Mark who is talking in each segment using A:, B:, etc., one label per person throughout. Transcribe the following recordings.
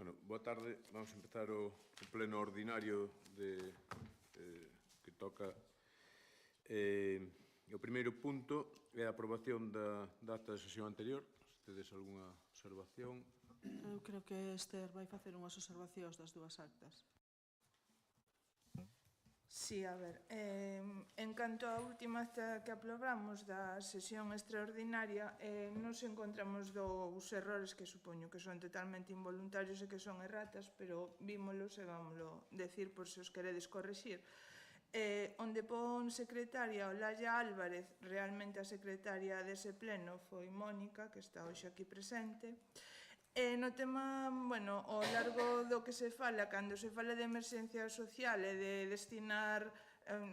A: Boa tarde. Vamos a empezar o pleno ordinario que toca. O primeiro punto é a aprobación da acta da sesión anterior. Se tedes algunha observación.
B: Eu creo que Esther vai facer unhas observacións das dúas actas.
C: Sí, a ver, en canto á última acta que aprobamos da sesión extraordinaria, nos encontramos dous errores que supoño que son totalmente involuntarios e que son erratas, pero vímolos e vámoslo decir por se os queredes correxir. Onde pon secretaria Olaya Álvarez, realmente a secretaria dese pleno foi Mónica, que está hoxe aquí presente. No tema, bueno, ao largo do que se fala, cando se fala de emerxencia social e de destinar,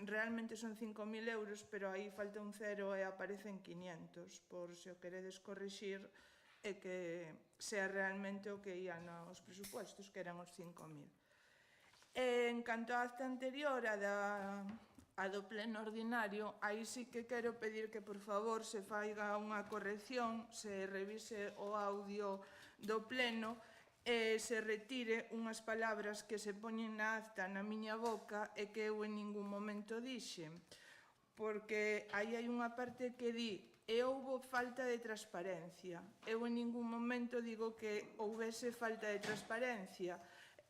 C: realmente son 5.000 euros, pero aí falta un cero e aparecen 500, por se o queredes corrixir e que sea realmente o que ian aos presupuestos, que eran os 5.000. En canto á acta anterior, a do pleno ordinario, aí sí que quero pedir que, por favor, se faiga unha corrección, se revise o audio do pleno e se retire unhas palabras que se poñen na acta na miña boca e que eu en ningún momento dixen. Porque aí hai unha parte que di e houbo falta de transparencia. Eu en ningún momento digo que houvese falta de transparencia.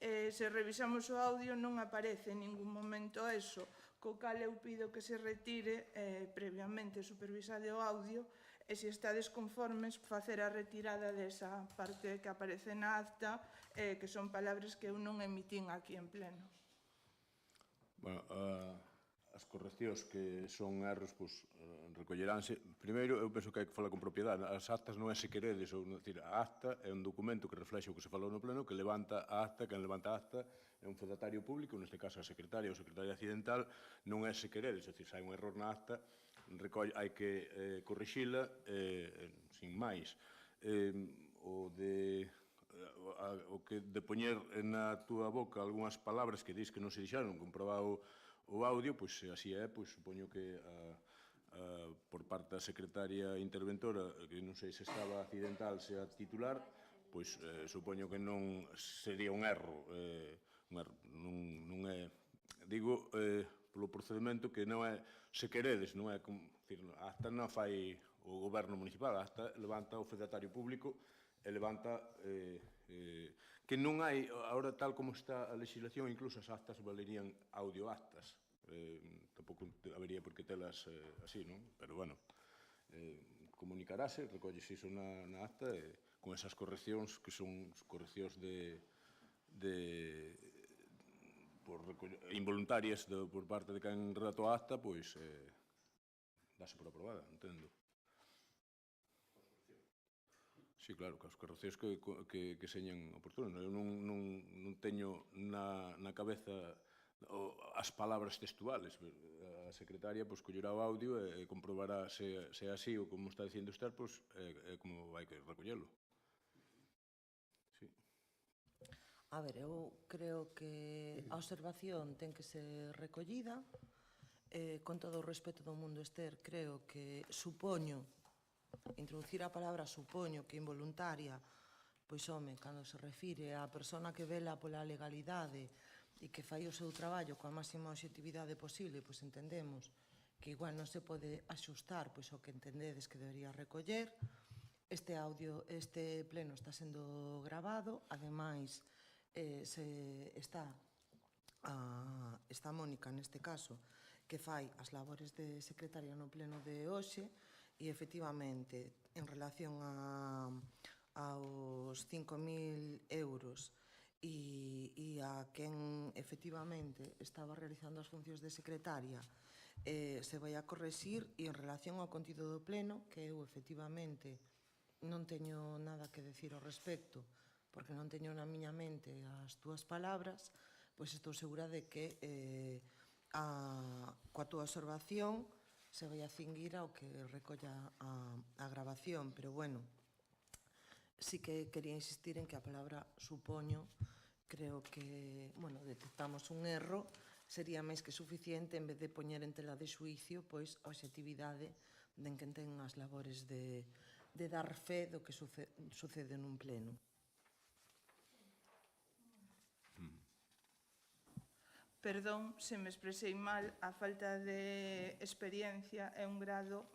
C: Se revisamos o audio non aparece en ningún momento eso, co cal eu pido que se retire previamente supervisade o audio e se estades conformes facer a retirada desa parte que aparece na acta que son palabras que eu non emitín aquí en pleno.
A: Bueno, as correccións que son erros, recolleránse. Primeiro, eu penso que hai que falar con propiedade. As actas non é se queredes, ou, decir, a acta é un documento que reflexe o que se falou no pleno, que levanta a acta, quen levanta a acta é un fedatario público, neste caso a secretaria ou secretaria accidental, non é se queredes, é dicir, se hai un error na acta, hai que corrixila, sin máis. O que de poñer na túa boca algunhas palabras que dis que non se dixeron, comprobado o audio, pois así é, pois supoño que por parte da secretaria interventora, que non sei se estaba accidental, se a titular, pois supoño que non sería un erro, non é, digo, polo procedimento que non é se queredes, non é, a acta non fai o goberno municipal, a acta levanta o fedatario público e levanta que non hai, agora tal como está a legislación, incluso as actas valerían audioactas, tampouco habería por que telas así, non? Pero, bueno, comunicarase, recollese iso na acta con esas correccións que son correccións involuntarias por parte de quen redactou a acta, pois dase por aprobada, entendo. Sí, claro, que as correccións que señan oportunas. Eu non teño na cabeza as palabras textuales. A secretaria collerá o audio e comprobará se é así ou como está dicindo Esther, é como vai que recollelo. Sí.
D: A ver, eu creo que a observación ten que ser recollida. Con todo o respeto do mundo, Esther, creo que supoño introducir a palabra supoño que involuntaria, pois, home, cando se refire á persona que vela pola legalidade e que fai o seu traballo coa máxima obxectividade posible, pois entendemos que igual non se pode axustar pois o que entendedes que debería recoller. Este pleno está sendo gravado, ademais está Mónica neste caso que fai as labores de secretaria no pleno de hoxe. E, efectivamente, en relación aos 5.000 euros e a quen, efectivamente, estaba realizando as funcións de secretaria, se vai a correxir, e en relación ao contido do pleno, que eu, efectivamente, non teño nada que decir ao respecto, porque non teño na miña mente as túas palabras, pois estou segura de que coa túa observación se vai a cinguir ao que recolla a grabación, pero, bueno, sí que quería insistir en que a palabra supoño, creo que, bueno, detectamos un erro, sería máis que suficiente en vez de poñer en tela de xuicio, pois, a obxectividade de quen ten as labores de dar fe do que sucede nun pleno.
C: Perdón se me expresei mal, a falta de experiencia é un grado,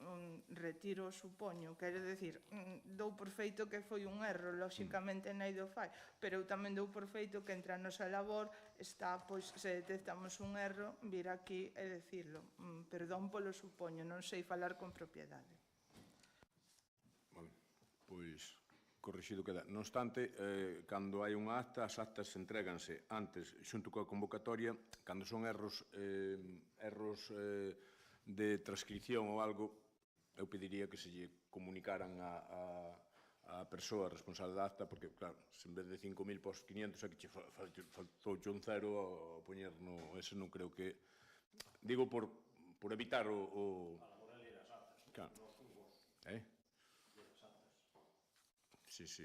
C: retiro supoño, quero decir, dou por feito que foi un erro, lóxicamente naido fai, pero eu tamén dou por feito que entre a nosa labor está, pois, se detectamos un erro, vir aquí e decirlo. Perdón polo supoño, non sei falar con propiedade.
A: Vale, pois corrixido queda. Non obstante, cando hai unha acta, as actas entréganse antes, xunto coa convocatoria, cando son erros de transcripción ou algo, eu pediría que se lle comunicaran a persoa responsable da acta, porque, claro, se en vez de 5.000 pos 500, é que che faltouche un cero a poñer no... Ese non creo que... Digo por evitar o... A la moral das actas, claro. Nos fungos. Sí.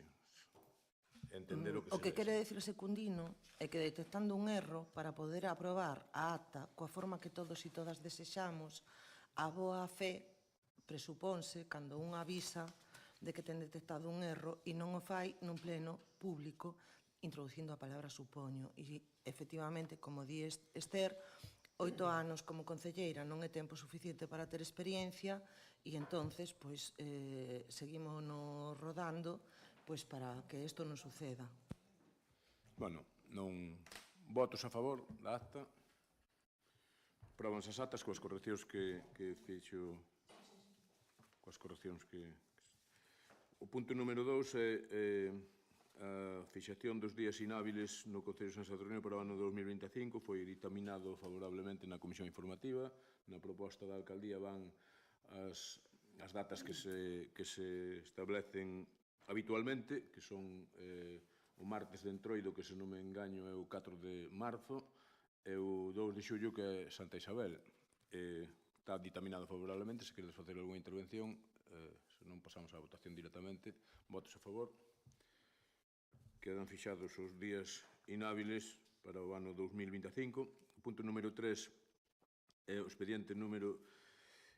A: Entender o que se...
D: O que quere dicir Secundino é que detectando un erro para poder aprobar a acta coa forma que todos e todas desexamos, a boa fe presupónse cando un avisa de que ten detectado un erro e non o fai nun pleno público introducindo a palabra supoño. E, efectivamente, como di Esther, 8 anos como concelleira non é tempo suficiente para ter experiencia e entonces seguimos rodando para que isto non suceda.
A: Bueno, non votos a favor da acta. Apróbanse as actas coas correccións que fixo, coas correccións que... O punto número 2 é a fixación dos días inhábiles no Concello de San Saturnino para o ano 2025. Foi dictaminado favorablemente na Comisión Informativa. Na proposta da Alcaldía van as datas que se establecen habitualmente, que son o martes de Entroido, que se non me engaño é o 4 de marzo, e o 2 de xullo, que é Santa Isabel. Está dictaminado favorablemente. Se queredes facer algunha intervención, se non pasamos á votación directamente. Votos a favor. Quedan fixados os días inhábiles para o ano 2025. O punto número 3 é o expediente número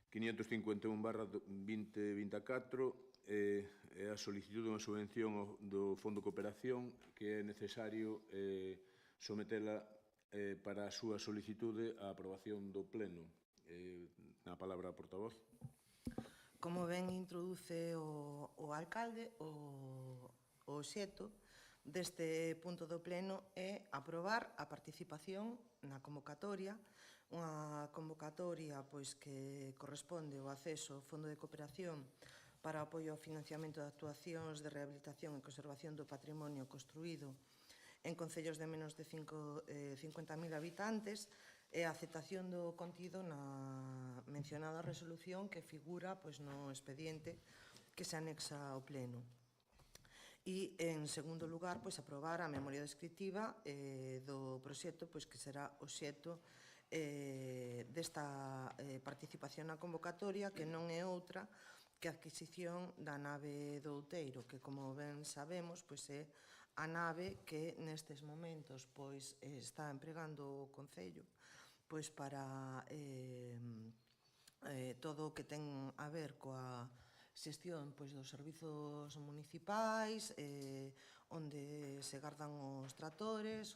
A: 551/2024, é a solicitude dunha subvención do Fondo de Cooperación que é necesario sometela para a súa solicitude á aprobación do Pleno. Na palabra a portavoz.
D: Como ben introduce o alcalde, o obxecto deste punto do Pleno é aprobar a participación na convocatoria, unha convocatoria que corresponde ao acceso ao Fondo de Cooperación para o apoio ao financiamento de actuacións de rehabilitación e conservación do patrimonio construído en concellos de menos de 50.000 habitantes e a aceptación do contido na mencionada resolución que figura no expediente que se anexa ao Pleno. E, en segundo lugar, aprobar a memoria descriptiva do proxecto que será obxecto desta participación na convocatoria, que non é outra que a adquisición da nave do Outeiro, que, como ben sabemos, é a nave que nestes momentos está empregando o Concello para todo o que ten a ver coa xestión dos servizos municipais, onde se gardan os tractores,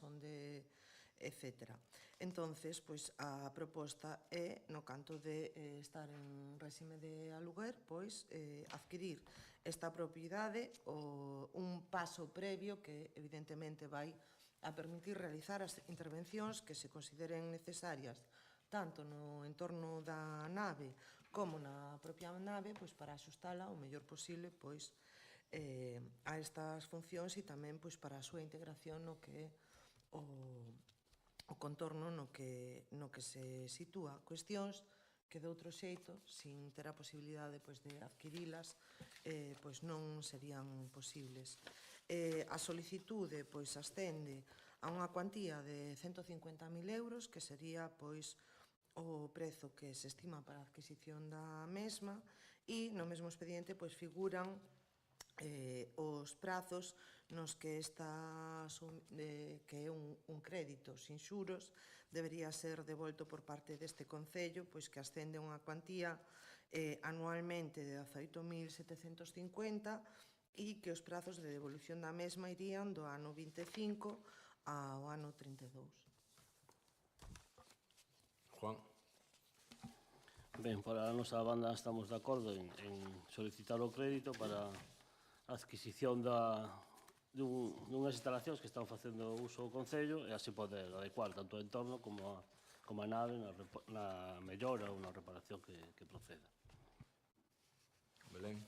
D: etc. Entonces, a proposta é, no canto de estar en réxime de aluguer, adquirir esta propiedade, un paso previo que, evidentemente, vai a permitir realizar as intervencións que se consideren necesarias tanto no entorno da nave como na propia nave para axustala o mellor posible a estas funcións e tamén para a súa integración no que é o contorno no que se sitúa. Cuestións que de outro xeito, sin ter a posibilidade de adquirilas, non serían posibles. A solicitude ascende a unha cuantía de 150.000 euros, que sería o prezo que se estima para a adquisición da mesma, e no mesmo expediente figuran os prazos nos que que é un crédito sin xuros, debería ser devolto por parte deste Concello, que ascende a unha cuantía anualmente de 18.750 e que os prazos de devolución da mesma irían do ano 25 ao ano 32.
A: Juan?
E: Ben, para a nosa banda estamos de acordo en solicitar o crédito para a adquisición dunhas instalacións que están facendo uso o Concello e así poder adecuar tanto o entorno como a nave na mellora ou na reparación que proceda.
A: Belén?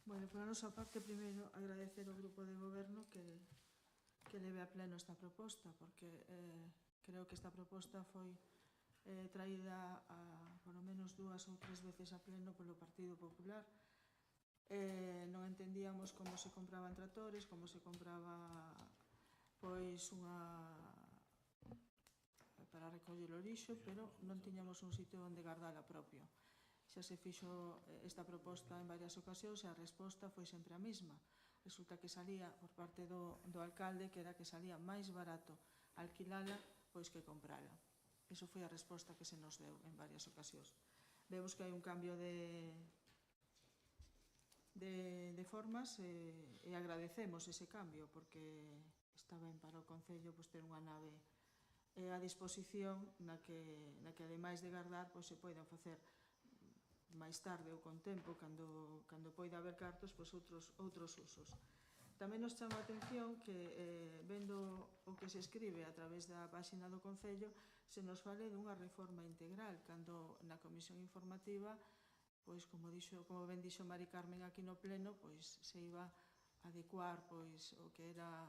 B: Bueno, por a nosa parte, primeiro, agradecer ao Grupo de Goberno que leve a pleno esta proposta, porque creo que esta proposta foi traída por lo menos 2 ou 3 veces a pleno polo Partido Popular. Non entendíamos como se compraban tractores, como se compraba pois para recoller o lixo, pero non tiñamos un sitio onde guardala propio. Xa se fixo esta proposta en varias ocasións e a resposta foi sempre a mesma. Resulta que salía por parte do alcalde que era que salía máis barato alquilala pois que comprala. Iso foi a resposta que se nos deu en varias ocasións. Vemos que hai un cambio de formas e agradecemos ese cambio porque está ben para o Concello ter unha nave a disposición na que ademais de guardar se poidan facer máis tarde ou con tempo cando poida haber cartos outros usos. Tamén nos chama a atención que vendo o que se escribe a través da páxina do Concello se nos fale dunha reforma integral cando na comisión informativa pois como ben dixo Mari Carmen aquí no pleno pois se iba a adecuar pois o que era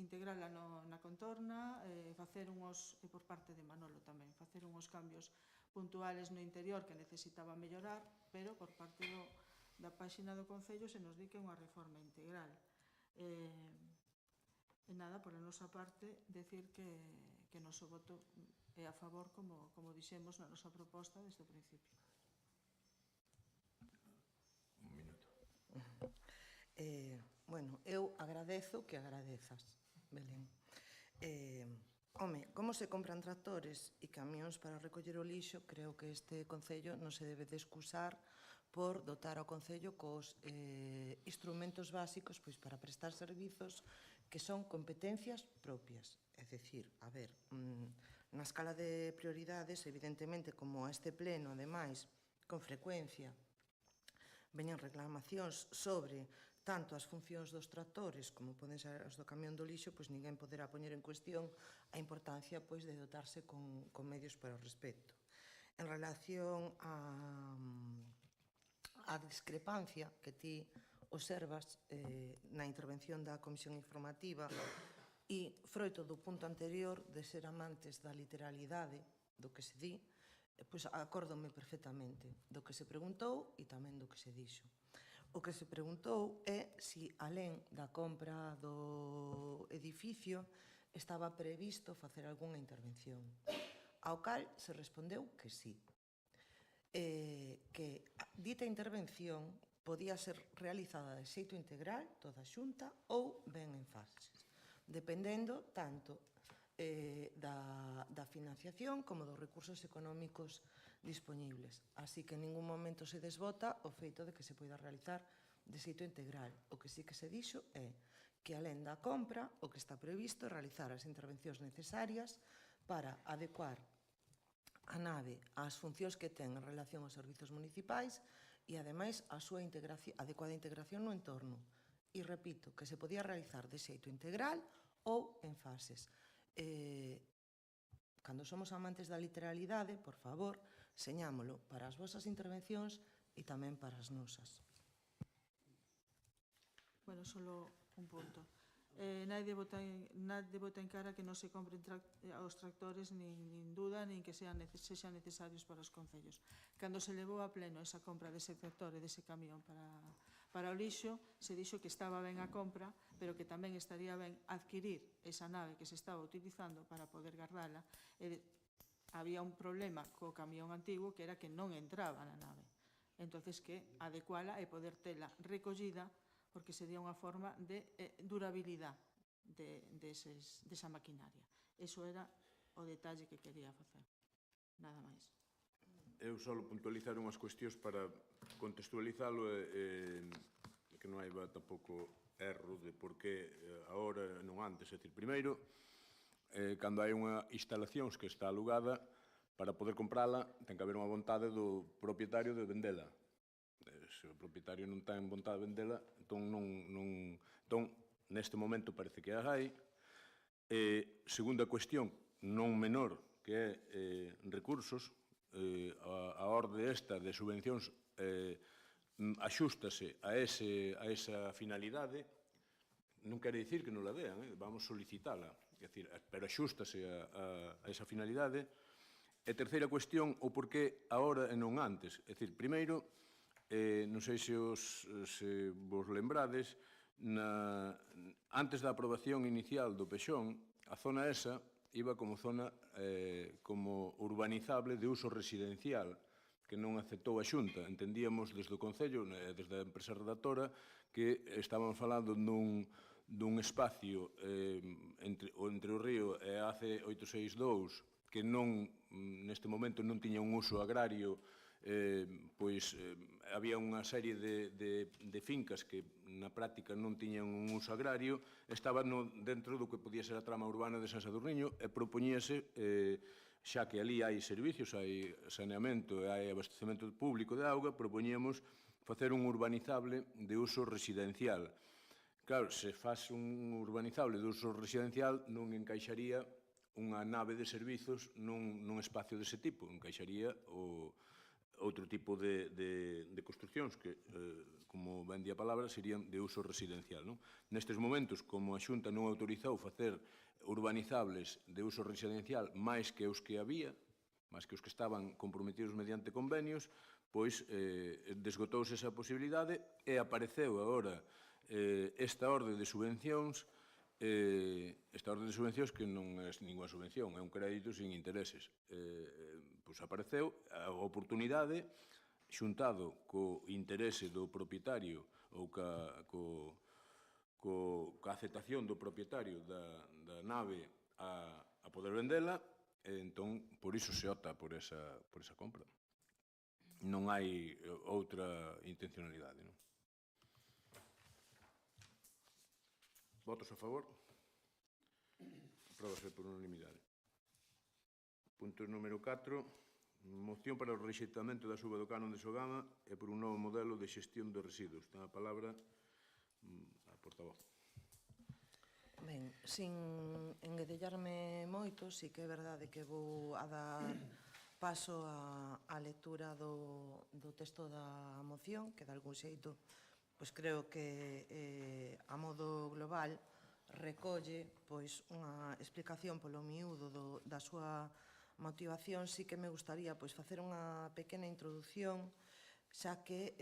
B: integrala na contorna, facer unhos, e por parte de Manolo tamén, facer unhos cambios puntuales no interior que necesitaba mellorar, pero por parte da páxina do Concello se nos di que é unha reforma integral. E nada, por a nosa parte, decir que o noso voto é a favor, como dixemos na nosa proposta desde o principio.
A: Un minuto.
D: Bueno, eu agradezo que agradezas, Belén. Home, como se compran tractores e camións para recoller o lixo, creo que este Concello non se debe de excusar por dotar ao Concello cos instrumentos básicos para prestar servizos que son competencias propias. É dicir, a ver, na escala de prioridades, evidentemente, como a este pleno, ademais, con frecuencia, veñen reclamacións sobre tanto as funcións dos tractores como poden ser as do camión do lixo, pois ninguén poderá poñer en cuestión a importancia de dotarse con medios para o respecto. En relación á discrepancia que ti observas na intervención da Comisión Informativa e froito do punto anterior de ser amantes da literalidade do que se di, pois acórdome perfectamente do que se preguntou e tamén do que se dixo. O que se preguntou é se, alén da compra do edificio, estaba previsto facer algunha intervención. Ao cal se respondeu que sí. Que dita intervención podía ser realizada de xeito integral, toda xunta, ou ben en fases, dependendo tanto da financiación como dos recursos económicos dispoñibles. Así que en ningún momento se desbota o feito de que se poida realizar de xeito integral. O que sí que se dixo é que, alén da compra, o que está previsto é realizar as intervencións necesarias para adecuar a nave ás funcións que ten en relación aos servizos municipais e, ademais, a súa adecuada integración no entorno. E, repito, que se podía realizar de xeito integral ou en fases. Cando somos amantes da literalidade, por favor, señámolo para as vosas intervencións e tamén para as nosas.
B: Bueno, solo un punto. Nadie vota en cara que non se compren os tractores, nin duda, nin que sexan necesarios para os concellos. Cando se levou a pleno esa compra dese tractor e dese camión para o lixo, se dixo que estaba ben a compra, pero que tamén estaría ben adquirir esa nave que se estaba utilizando para poder guardala. Había un problema co camión antigo que era que non entraba na nave. Entonces, que adecuala e poder tela recollida porque sería unha forma de durabilidade desa maquinaria. Eso era o detalle que quería facer. Nada máis.
A: Eu só puntualizar unhas cuestións para contextualizalo e que non haiba tampouco erro de por que agora non antes. É dicir, primeiro, cando hai unha instalación que está alugada, para poder comprala, ten que haber unha vontade do propietario de vendela. Se o propietario non ten vontade de vendela, entón, neste momento parece que as hai. Segunda cuestión, non menor, que é recursos. A orde esta de subvencións axústase a esa finalidade. Non quere dicir que non la dean, vamos solicitala, pero axústase a esa finalidade. E terceira cuestión, o porqué agora e non antes. É dicir, primeiro, non sei se vos lembrades, antes da aprobación inicial do Pexón, a zona esa iba como zona como urbanizable de uso residencial, que non aceptou a Xunta. Entendíamos desde o Concello, desde a empresa redactora, que estábamos falando dun espacio entre o río e a AC862, que neste momento non tiña un uso agrario, pois había unha serie de fincas que na práctica non tiñan un uso agrario, estaban dentro do que podía ser a trama urbana de San Sadurniño e propoñíase, xa que ali hai servicios, hai saneamento e hai abastecemento público de auga, propoñíamos facer un urbanizable de uso residencial. Claro, se faz un urbanizable de uso residencial non encaixaría unha nave de servizos nun espacio dese tipo, encaixaría outro tipo de construccións que, como ben di a palabra, serían de uso residencial. Nestes momentos, como a Xunta non autorizou facer urbanizables de uso residencial máis que os que había, máis que os que estaban comprometidos mediante convenios, pois desgotouse esa posibilidade e apareceu agora esta orde de subvencións, que non é ninguna subvención, é un crédito sin intereses. Pois apareceu a oportunidade, xuntado co interese do propietario ou ca aceptación do propietario da nave a poder vendela, entón, por iso se opta por esa compra. Non hai outra intencionalidade, non? Votos a favor? Apróbase por unanimidade. Punto número 4. Moción para o rexeitamento da suba do canon de Sogama e por un novo modelo de xestión de residuos. Ten a palabra a portavoz.
D: Ben, sin enguedellarme moito, sí que é verdade que vou a dar paso á lectura do texto da moción, que de algún xeito pois creo que a modo global recolle pois unha explicación polo miúdo da súa motivación. Sí que me gustaría pois facer unha pequena introdución, xa que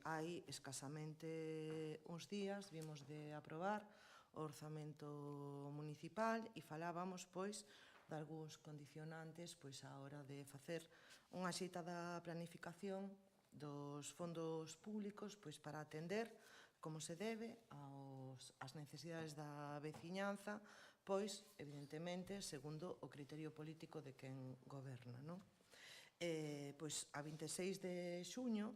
D: hai escasamente uns días vimos de aprobar o orzamento municipal e falábamos pois de algúns condicionantes pois á hora de facer unha axeitada planificación dos fondos públicos pois para atender como se debe ás necesidades da veciñanza, pois, evidentemente, segundo o criterio político de quen goberna, non? Pois, a 26 de xuño,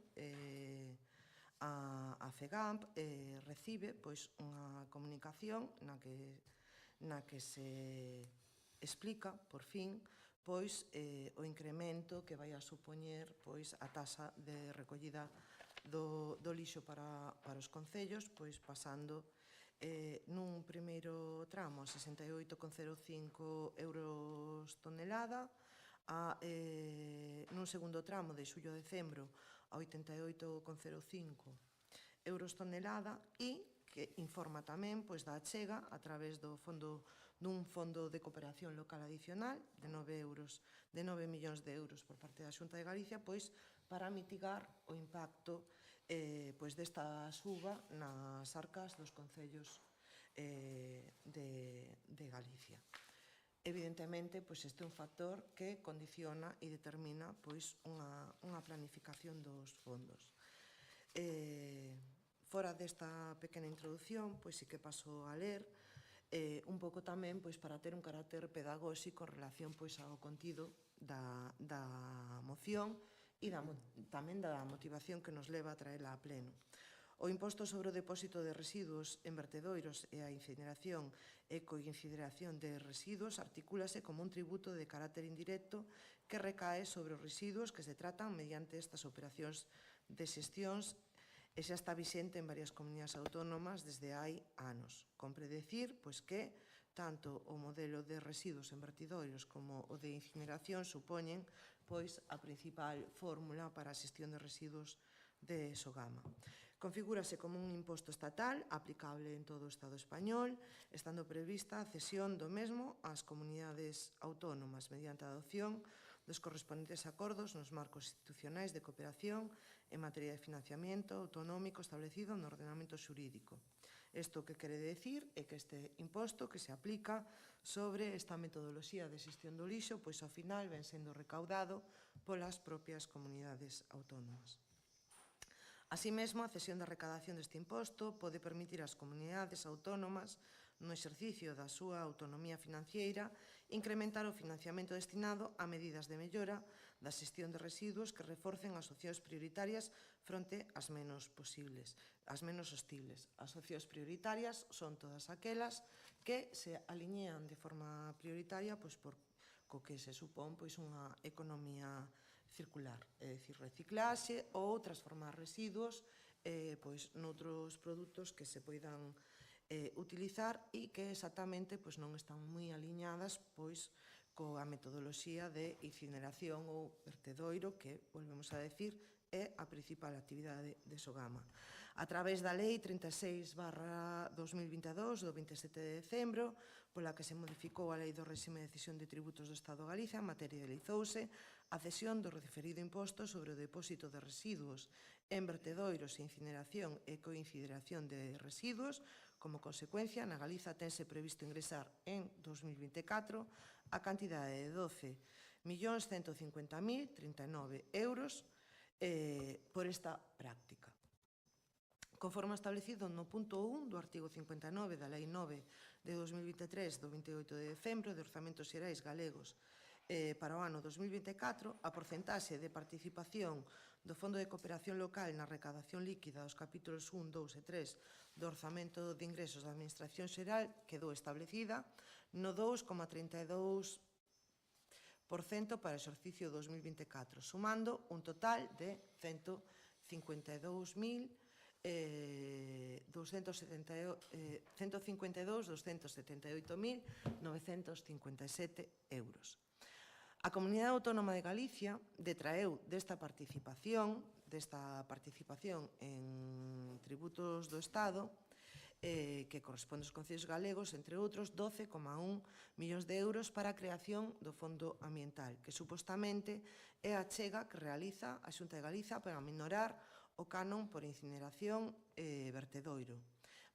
D: a FEGAMP recibe pois unha comunicación na que se explica, por fin, pois o incremento que vai a supoñer pois a taxa de recollida do lixo para os concellos, pois pasando nun primeiro tramo a 68,05 euros tonelada, nun segundo tramo de xullo a decembro a 88,05 euros tonelada e que informa tamén pois da achega a través dun fondo de cooperación local adicional de 9 millóns de euros por parte da Xunta de Galicia pois para mitigar o impacto pois desta suba nas arcas dos concellos de Galicia. Evidentemente, pois este é un factor que condiciona e determina pois unha planificación dos fondos. Fora desta pequena introdución, pois sí que paso a ler un pouco tamén pois para ter un carácter pedagóxico en relación pois ao contido da moción e tamén da motivación que nos leva a traela a pleno. O imposto sobre o depósito de residuos en vertedoiros e a incineración e coincineración de residuos articúlase como un tributo de carácter indirecto que recae sobre os residuos que se tratan mediante estas operacións de xestións e xa está vixente en varias comunidades autónomas desde hai anos. Compre decir, pois, que tanto o modelo de residuos en vertidoiros como o de incineración supoñen, pois, a principal fórmula para a xestión de residuos de Sogama. Configúrase como un imposto estatal aplicable en todo o Estado español, estando prevista a cesión do mesmo ás comunidades autónomas mediante a adopción dos correspondentes acordos nos marcos institucionais de cooperación en materia de financiamento autonómico establecido no ordenamento xurídico. Isto que quere decir é que este imposto que se aplica sobre esta metodoloxía de xestión do lixo, pois ao final ven sendo recaudado polas propias comunidades autónomas. Así mesmo, a cesión da recadación deste imposto pode permitir ás comunidades autónomas, no exercicio da súa autonomía financiera, incrementar o financiamento destinado a medidas de mellora da xestión de residuos que reforcen as opcións prioritarias fronte ás menos posibles, as menos hostiles. As opcións prioritarias son todas aquelas que se aliñean de forma prioritaria co que se supón unha economía circular, é dicir, reciclaxe ou transformar residuos noutros produtos que se poidan utilizar e que exactamente non están moi aliñadas coa metodoloxía de incineración ou vertedoiro que, volvemos a decir, é a principal actividade de Sogama. A través da Lei 36/2022 do 27 de decembro, pola que se modificou a Lei do Réxime de Cesión de Tributos do Estado de Galicia, materializouse a cesión do referido imposto sobre o depósito de residuos en vertedoiros e incineración e coincineración de residuos. Como consecuencia, na Galiza tense previsto ingresar en 2024 a cantidade de 12.150.039 euros por esta práctica. Conforme establecido no punto 1 do artigo 59 da Lei 9 de 2023 do 28 de decembro de Orzamentos Xerais Galegos para o ano 2024, a porcentaxe de participación do Fondo de Cooperación Local na recadación líquida dos capítulos 1, 2 e 3 do Orzamento de Ingresos da Administración Xeral quedou establecida no 2,32% para o exercicio 2024, sumando un total de 152.278.957 euros. A Comunidade Autónoma de Galicia detraeu desta participación en tributos do Estado que corresponde aos concellos galegos, entre outros, 12,1 millóns de euros para a creación do Fondo Ambiental, que supostamente é a achega que realiza a Xunta de Galiza para minorar o canon por incineración e vertedoiro.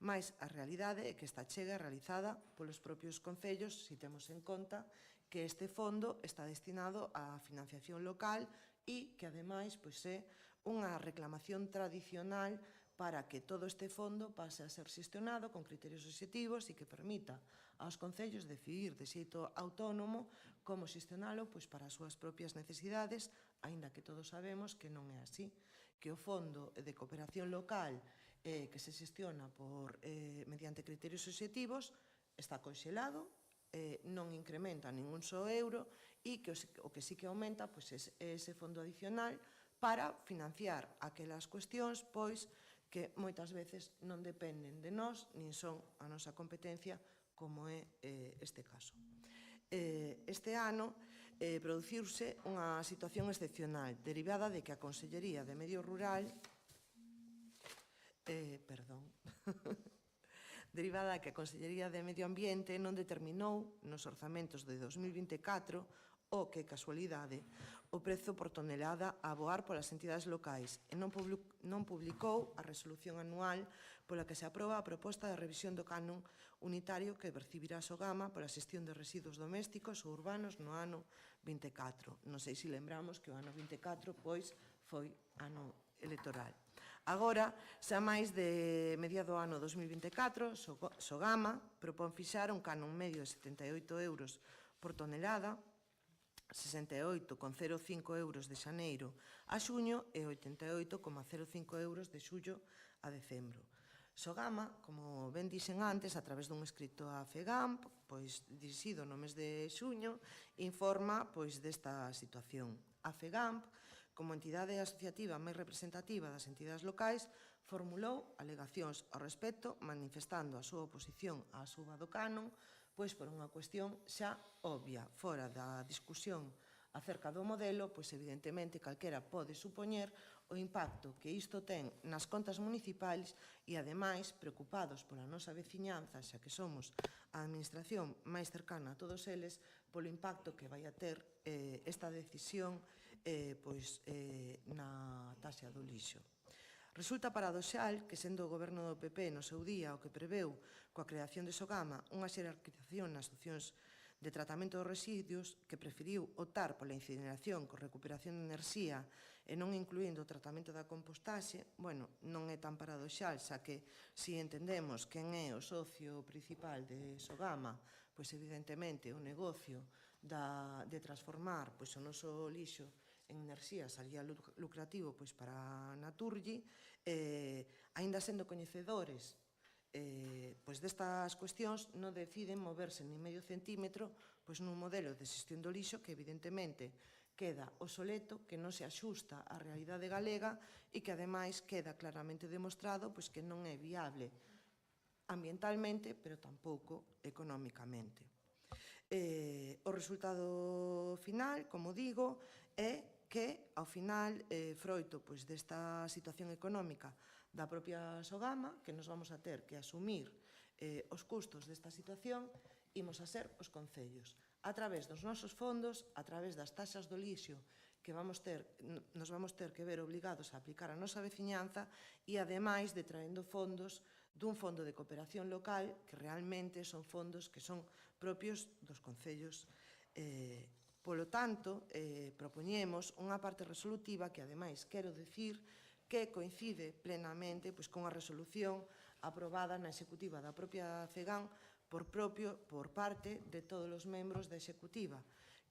D: Mais a realidade é que esta achega é realizada polos propios concellos, se temos en conta que este fondo está destinado á financiación local e que, ademais, é unha reclamación tradicional para que todo este fondo pase a ser xestionado con criterios obxectivos e que permita aos concellos decidir de xeito autónomo como xestionalo para as súas propias necesidades, aínda que todos sabemos que non é así, que o Fondo de Cooperación Local que se xestiona mediante criterios obxectivos está conxelado, non incrementa ningún só euro e que o que sí que aumenta é ese fondo adicional para financiar aquelas cuestións que moitas veces non dependen de nós, nin son a nosa competencia, como é este caso. Este ano produciuse unha situación excepcional derivada de que a Consellería de Medio Rural derivada de que a Consellería de Medio Ambiente non determinou nos orzamentos de 2024 o que, casualidade, o prezo por tonelada a aboar polas entidades locais e non publicou a resolución anual pola que se aproba a proposta de revisión do canon unitario que percibirá Sogama pola xestión de residuos domésticos ou urbanos no ano 24. Non sei se lembramos que o ano 24 foi ano electoral. Agora, xa máis de media do ano 2024, Sogama propón fixar un canon medio de 78 euros por tonelada 68,05 euros de xaneiro a xuño e 88,05 euros de xullo a decembro. Sogama, como ben dixen antes, a través dun escrito a FEGAMP, pois dirixido no mes de xuño, informa pois desta situación. A FEGAMP, como entidade asociativa máis representativa das entidades locais, formulou alegacións ao respecto, manifestando a súa oposición á suba do canon, pois por unha cuestión xa obvia, fora da discusión acerca do modelo, pois evidentemente calquera pode supoñer o impacto que isto ten nas contas municipais e, ademais, preocupados pola nosa veciñanza, xa que somos a administración máis cercana a todos eles, polo impacto que vai a ter esta decisión na taxa do lixo. Resulta paradoxal que, sendo o goberno do PP no seu día o que preveu coa creación de Sogama unha xerarquización nas opcións de tratamento dos residuos, que preferiu optar pola incineración con recuperación de enerxía e non incluindo o tratamento da compostaxe, non é tan paradoxal, xa que, se entendemos quen é o socio principal de Sogama, pois evidentemente o negocio de transformar o noso lixo en enerxía salía lucrativo para a Naturgy, aínda sendo coñecedores destas cuestións, non deciden moverse ni medio centímetro nun modelo de xestión do lixo que evidentemente queda obsoleto, que non se axusta á realidade galega e que ademais queda claramente demostrado que non é viable ambientalmente, pero tampouco económicamente. O resultado final, como digo, é que, ao final, froito desta situación económica da propia Sogama, que nos vamos a ter que asumir os custos desta situación, imos a ser os concellos. A través dos nosos fondos, a través das taxas do lixo que nos vamos ter que ver obligados a aplicar a nosa veciñanza e, ademais, detraendo fondos dun fondo de cooperación local que realmente son fondos que son propios dos concellos. Polo tanto, propoñemos unha parte resolutiva que, ademais, quero dicir que coincide plenamente con a resolución aprobada na executiva da propia FEGAM por parte de todos os membros da executiva.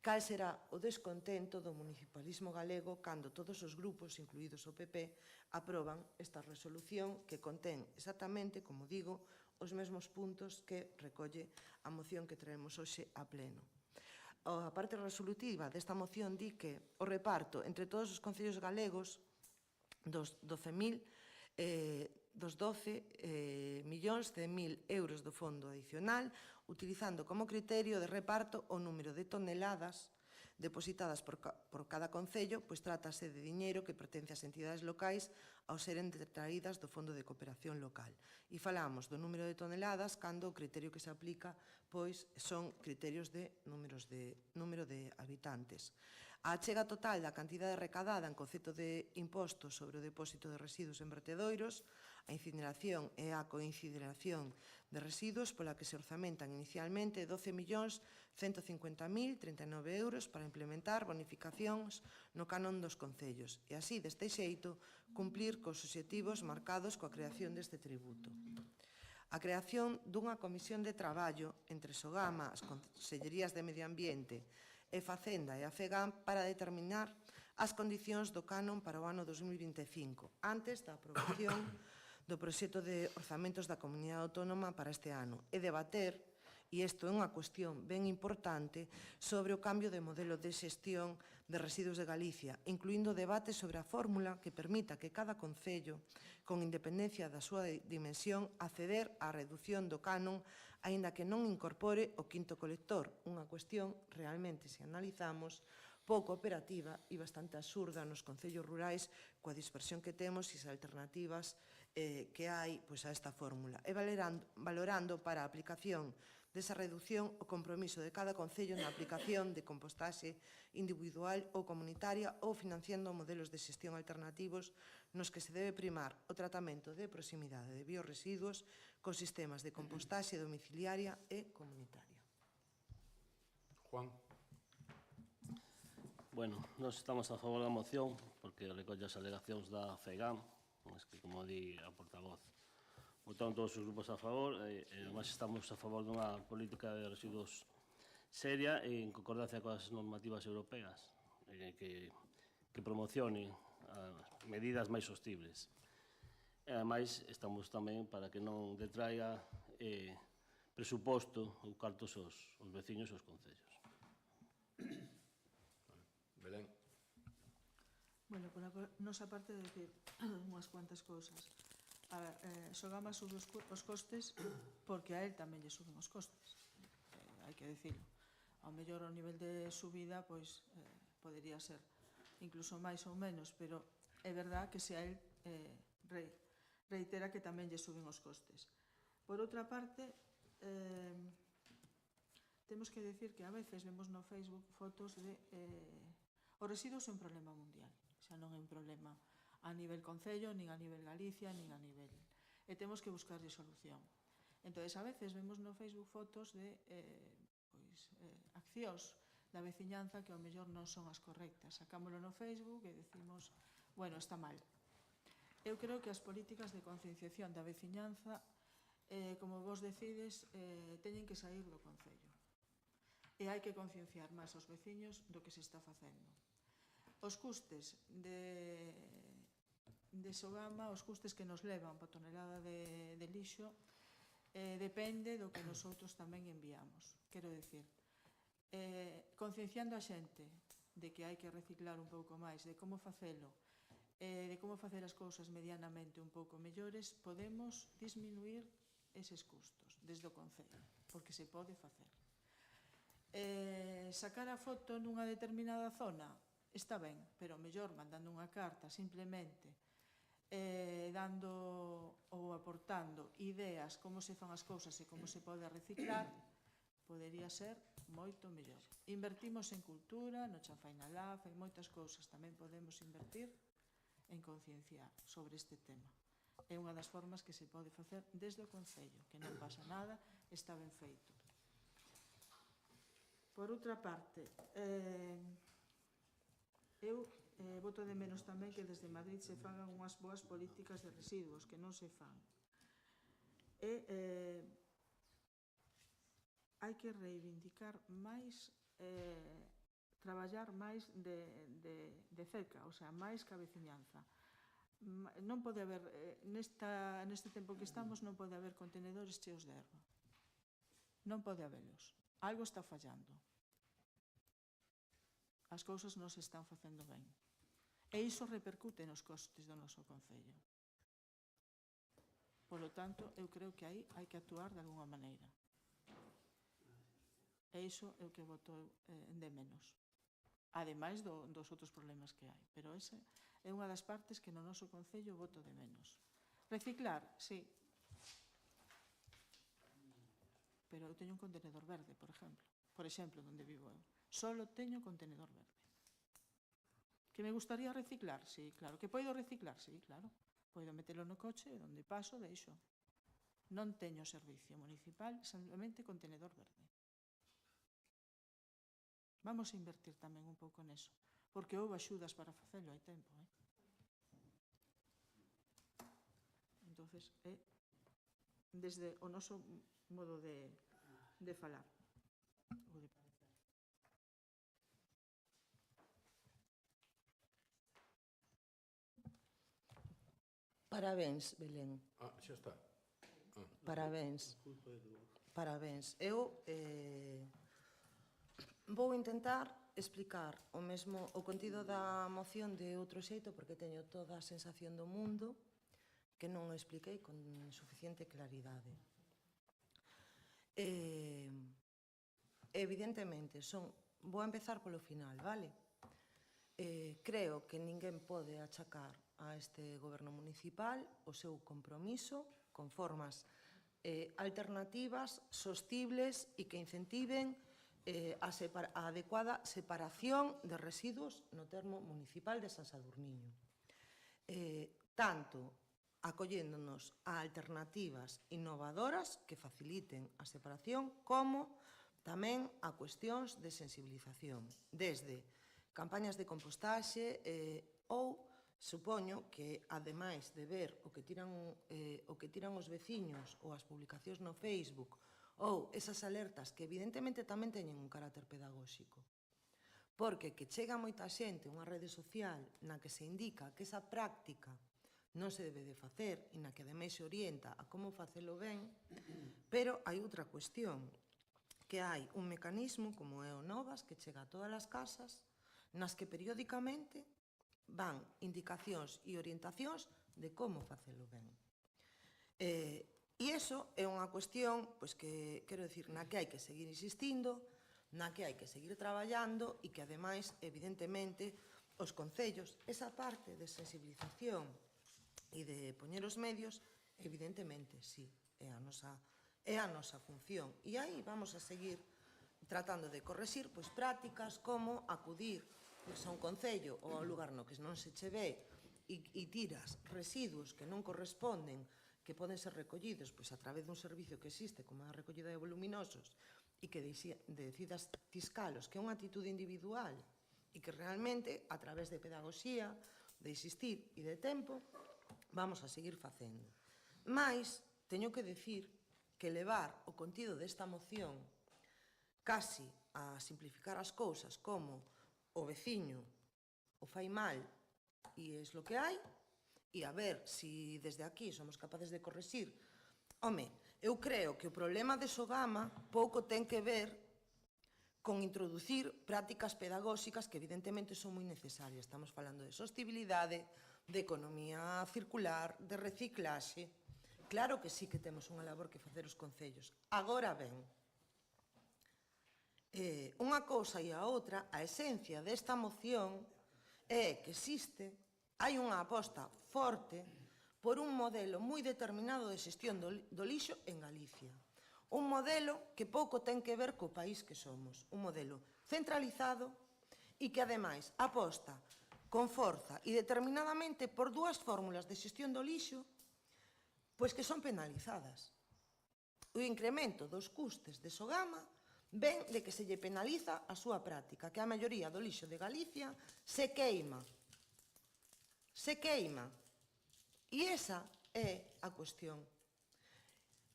D: Cal será o descontento do municipalismo galego cando todos os grupos, incluídos o PP, aproban esta resolución que contén exactamente, como digo, os mesmos puntos que recolle a moción que traemos hoxe a pleno. A parte resolutiva desta moción di que o reparto entre todos os concellos galegos dos 12.100.000 euros do fondo adicional, utilizando como criterio de reparto o número de toneladas depositadas por cada concello, pois trátase de diñeiro que pertence ás entidades locais ao seren detraídas do Fondo de Cooperación Local. E falamos do número de toneladas cando o criterio que se aplica son criterios de número de habitantes. A achega total da cantidade recadada en concepto de impostos sobre o depósito de residuos en vertedoiros, a incineración e a coincineración de residuos, pola que se orzamentan inicialmente 12.150.039 euros para implementar bonificacións no canon dos concellos e así, deste xeito, cumplir cos obxectivos marcados coa creación deste tributo. A creación dunha comisión de traballo entre Sogama, as Consellerías de Medio Ambiente e Facenda e a FEGAM para determinar as condicións do canon para o ano 2025, antes da aprobación do proxecto de orzamentos da Comunidade Autónoma para este ano, e debater, e isto é unha cuestión ben importante, sobre o cambio de modelo de xestión de residuos de Galicia, incluindo debate sobre a fórmula que permita que cada concello, con independencia da súa dimensión, acceder á reducción do canon, aínda que non incorpore o quinto colector, unha cuestión realmente, se analizamos, pouco operativa e bastante absurda nos concellos rurais coa dispersión que temos e as alternativas que hai a esta fórmula, e valorando para a aplicación desa reducción o compromiso de cada concello na aplicación de compostaxe individual ou comunitaria ou financiando modelos de xestión alternativos nos que se debe primar o tratamento de proximidade de biorresiduos con sistemas de compostaxe domiciliaria e comunitaria.
A: Juan.
E: Bueno, nós estamos a favor da moción porque recolle as alegacións da FEGAM, que, como di a portavoz, votaron todos os grupos a favor e además estamos a favor dunha política de residuos seria e en concordancia coas normativas europeas que promocione medidas máis sostibles. E, ademais, estamos tamén para que non detraiga presuposto ou cartos os veciños e os concellos.
A: Belén.
B: Bueno, por a nosa parte de decir unhas cuantas cousas. A ver, Sogama sube os costes porque a él tamén lle suben os costes. Hai que decirlo. Ao mellor o nivel de subida pois podería ser incluso máis ou menos, pero é verdad que se a él reitera que tamén lle suben os costes. Por outra parte, temos que decir que a veces vemos no Facebook fotos de os residuos é un problema mundial, xa non é un problema a nivel concello, nin a nivel Galicia, nin a nivel... E temos que buscarlle solución. Entón, a veces vemos no Facebook fotos de accións da veciñanza que ao mellor non son as correctas. Sacámoslo no Facebook e decimos, bueno, está mal. Eu creo que as políticas de concienciación da veciñanza, como vos decides, teñen que sair do concello. E hai que concienciar máis aos veciños do que se está facendo. Os custes de Sogama, os custes que nos levan por tonelada de lixo, depende do que nosotros tamén enviamos. Quero dicir, concienciando a xente de que hai que reciclar un pouco máis, de como facelo, de como facer as cousas medianamente un pouco mellores, podemos disminuir eses custos desde o concello, porque se pode facer. Sacar a foto nunha determinada zona está ben, pero mellor mandando unha carta simplemente dando ou aportando ideas como se fan as cousas e como se pode reciclar, podería ser moito mellor. Invertimos en cultura, no Chanfaina Lab, en moitas cousas tamén podemos invertir en concienciar sobre este tema. É unha das formas que se pode facer desde o concello, que non pasa nada, está ben feito. Por outra parte, eu voto de menos tamén que desde Madrid se fagan unhas boas políticas de residuos, que non se fan. Hai que reivindicar máis, traballar máis de cerca, o sea, máis que a veciñanza. Non pode haber, neste tempo que estamos, non pode haber contenedores cheos de erva. Non pode habelos. Algo está fallando. As cousas non se están facendo ben. E iso repercute nos costes do noso concello. Polo tanto, eu creo que aí hai que actuar de alguna maneira. E iso é o que voto de menos. Ademais dos outros problemas que hai. Pero esa é unha das partes que no noso concello voto de menos. Reciclar, sí. Pero eu teño un contenedor verde, por exemplo, onde vivo eu. Solo teño contenedor verde. Que me gustaría reciclar? Sí, claro. Que poido reciclar? Sí, claro. Poido metelo no coche e onde paso deixo. Non teño servicio municipal, simplemente contenedor verde. Vamos a invertir tamén un pouco neso, porque houve axudas para facelo hai tempo. Entonces, é desde o noso modo de falar ou de parecer.
D: Parabéns, Belén.
A: Xa está.
D: Parabéns. Parabéns. Eu vou intentar explicar o contido da moción de outro xeito, porque teño toda a sensación do mundo que non o expliquei con suficiente claridade. Evidentemente, vou empezar polo final, vale? Creo que ninguén pode achacar a este goberno municipal o seu compromiso con formas alternativas, sostibles e que incentiven a adecuada separación de residuos no termo municipal de San Sadurniño. Tanto acolléndonos a alternativas innovadoras que faciliten a separación, como tamén a cuestións de sensibilización, desde campañas de compostaxe ou supoño que, ademais de ver o que tiran os veciños ou as publicacións no Facebook ou esas alertas que evidentemente tamén teñen un carácter pedagóxico. Porque que chega moita xente a unha rede social na que se indica que esa práctica non se debe de facer e na que ademais se orienta a como facelo ben, pero hai outra cuestión, que hai un mecanismo como é o Novas que chega a todas as casas nas que periódicamente van indicacións e orientacións de como facelo ben. E iso é unha cuestión que, quero dicir, na que hai que seguir insistindo, na que hai que seguir traballando e que, ademais, evidentemente, os concellos, esa parte de sensibilización e de poñer os medios, evidentemente, sí, é a nosa función. E aí vamos a seguir tratando de correxir prácticas como acudir a un concello ou a un lugar no que non se che ve e tiras residuos que non corresponden, que poden ser recollidos a través dun servicio que existe como a recollida de voluminosos e que decidas tiscalos, que é unha actitude individual e que realmente, a través de pedagogía, de insistir e de tempo, vamos a seguir facendo. Mais, teño que dicir que levar o contido desta moción casi a simplificar as cousas como o veciño o fai mal e é lo que hai, e a ver se desde aquí somos capaces de correxir. Home, eu creo que o problema de Sogama pouco ten que ver con introducir prácticas pedagóxicas que evidentemente son moi necesarias. Estamos falando de sostibilidade, de economía circular, de reciclaxe. Claro que sí que temos unha labor que facer os concellos. Agora ben, unha cousa e a outra, a esencia desta moción é que hai unha aposta forte por un modelo moi determinado de xestión do lixo en Galicia. Un modelo que pouco ten que ver co país que somos. Un modelo centralizado e que, ademais, aposta con forza e determinadamente por dúas fórmulas de xestión do lixo que son penalizadas. O incremento dos custes de Sogama ven de que se lle penaliza a súa práctica, que a maioría do lixo de Galicia se queima. Se queima. E esa é a cuestión.